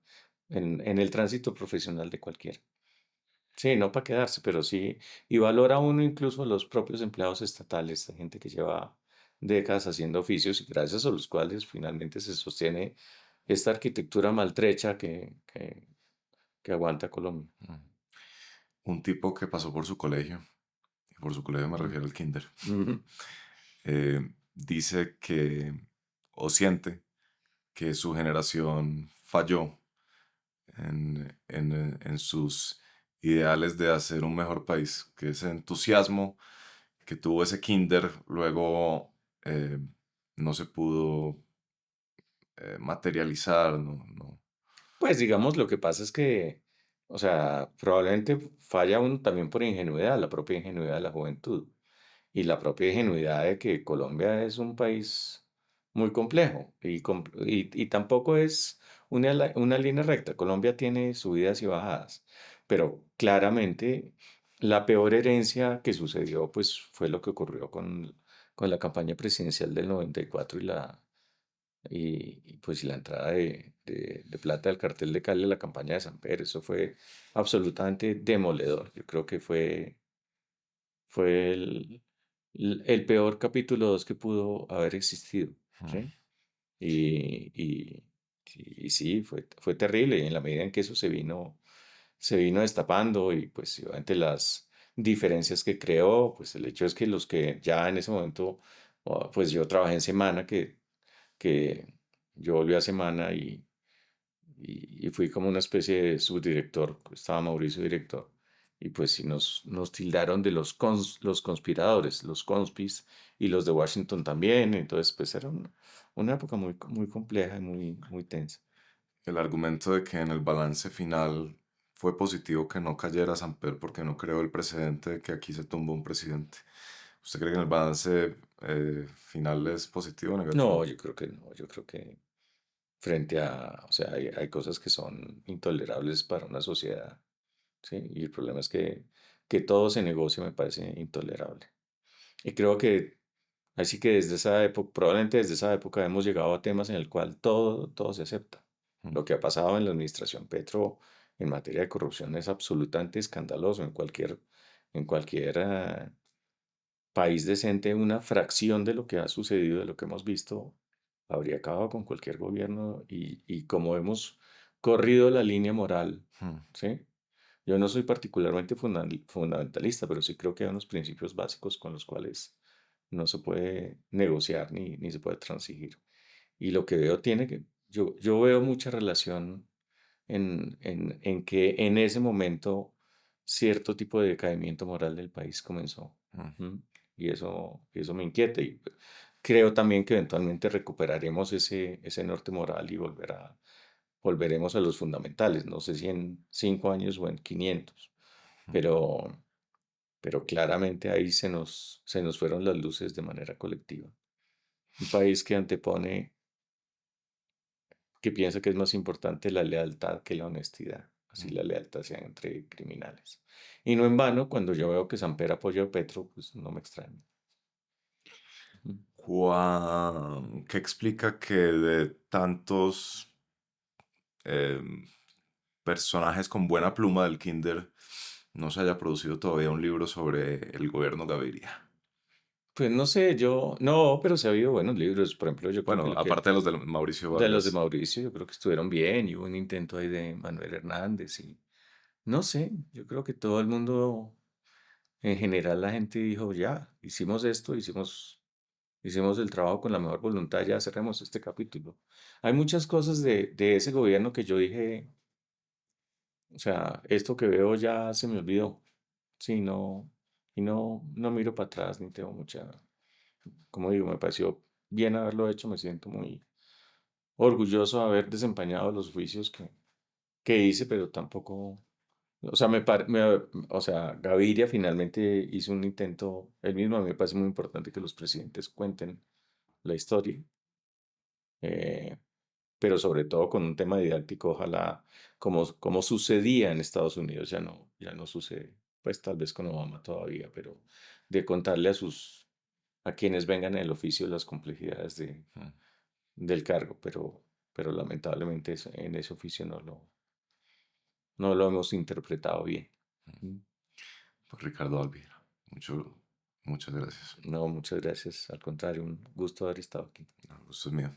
En el tránsito profesional de cualquiera. Sí, no para quedarse, pero sí. Y valora uno incluso a los propios empleados estatales, la gente que lleva décadas haciendo oficios y gracias a los cuales finalmente se sostiene esta arquitectura maltrecha que aguanta Colombia. Mm. Un tipo que pasó por su colegio, y por su colegio me Mm. refiero al kinder, Ujú. dice que, o siente, que su generación falló en sus ideales de hacer un mejor país, que ese entusiasmo que tuvo ese kinder luego eh, no se pudo materializar, no, no. Pues digamos, lo que pasa es que, o sea, probablemente falla uno también por ingenuidad, la propia ingenuidad de la juventud y la propia ingenuidad de que Colombia es un país muy complejo y tampoco es una línea recta. Colombia tiene subidas y bajadas, pero claramente la peor herencia que sucedió pues fue lo que ocurrió con la campaña presidencial del 94 pues la entrada de plata del cartel de Cali a la campaña de Samper. Eso fue absolutamente demoledor. Yo creo que fue el peor capítulo 2 que pudo haber existido, Mm. ¿sí? Y sí, fue terrible. Y en la medida en que eso se vino destapando y pues obviamente las diferencias que creó, pues el hecho es que los que ya en ese momento, pues yo trabajé en Semana, que yo volví a Semana y fui como una especie de subdirector, estaba Mauricio director, y pues sí nos tildaron de los conspiradores, los conspis, y los de Washington también. Entonces pues era una época muy compleja y muy tensa. El argumento de que en el balance final fue positivo que no cayera Samper porque no creó el precedente de que aquí se tumbó un presidente. ¿Usted cree que en el balance final es positivo o negativo? No, yo creo que no, yo creo que o sea, hay cosas que son intolerables para una sociedad, ¿sí? Y el problema es que todo se negocia, me parece intolerable. Y creo que, así que desde esa época, probablemente desde esa época hemos llegado a temas en el cual todo se acepta. Mm. Lo que ha pasado en la administración Petro en materia de corrupción es absolutamente escandaloso. En cualquier país decente, una fracción de lo que ha sucedido, de lo que hemos visto, habría acabado con cualquier gobierno y como hemos corrido la línea moral, Mm. ¿sí? Yo no soy particularmente fundamentalista, pero sí creo que hay unos principios básicos con los cuales no se puede negociar ni se puede transigir. Y lo que veo yo veo mucha relación en que en ese momento cierto tipo de decaimiento moral del país comenzó. Mm. ¿M? Y eso me inquieta. Y creo también que eventualmente recuperaremos ese norte moral y volveremos a los fundamentales. No sé si en 5 años o en 500, Mm. pero, pero claramente ahí se nos fueron las luces de manera colectiva. Un país que piensa que es más importante la lealtad que la honestidad. Así Mm. la lealtad sea entre criminales. Y no en vano, cuando yo veo que Samper apoya a Petro, pues no me extraña. Ujú. ¿Qué explica que de tantos personajes con buena pluma del kinder no se haya producido todavía un libro sobre el gobierno Gaviria. Pues no sé, no, pero se ha habido buenos libros. Por ejemplo, yo creo que Bueno, lo que aparte de los de Mauricio de los de Vargas. Mauricio, yo creo que estuvieron bien, y hubo un intento ahí de Manuel Hernández y no sé, yo creo que todo el mundo, en general la gente dijo, ya, hicimos esto, hicimos el trabajo con la mejor voluntad, ya cerremos este capítulo. Hay muchas cosas de ese gobierno que yo dije, o sea, esto que veo ya se me olvidó. Sí, no, y no miro para atrás ni tengo mucha, como digo, me pareció bien haberlo hecho, me siento muy orgulloso de haber desempeñado los juicios que hice, pero tampoco, o sea, o sea, Gaviria finalmente hizo un intento, él mismo a mí me parece muy importante que los presidentes cuenten la historia, eh, pero sobre todo con un tema didáctico, ojalá, como sucedía en Estados Unidos, ya no sucede, pues tal vez con Obama todavía, pero de contarle a quienes vengan en el oficio las complejidades Mm. del cargo, pero lamentablemente en ese oficio no lo hemos interpretado bien. Mm. Pues Ricardo Alvira, muchas gracias. No, muchas gracias. Al contrario, un gusto haber estado aquí. El gusto es mío.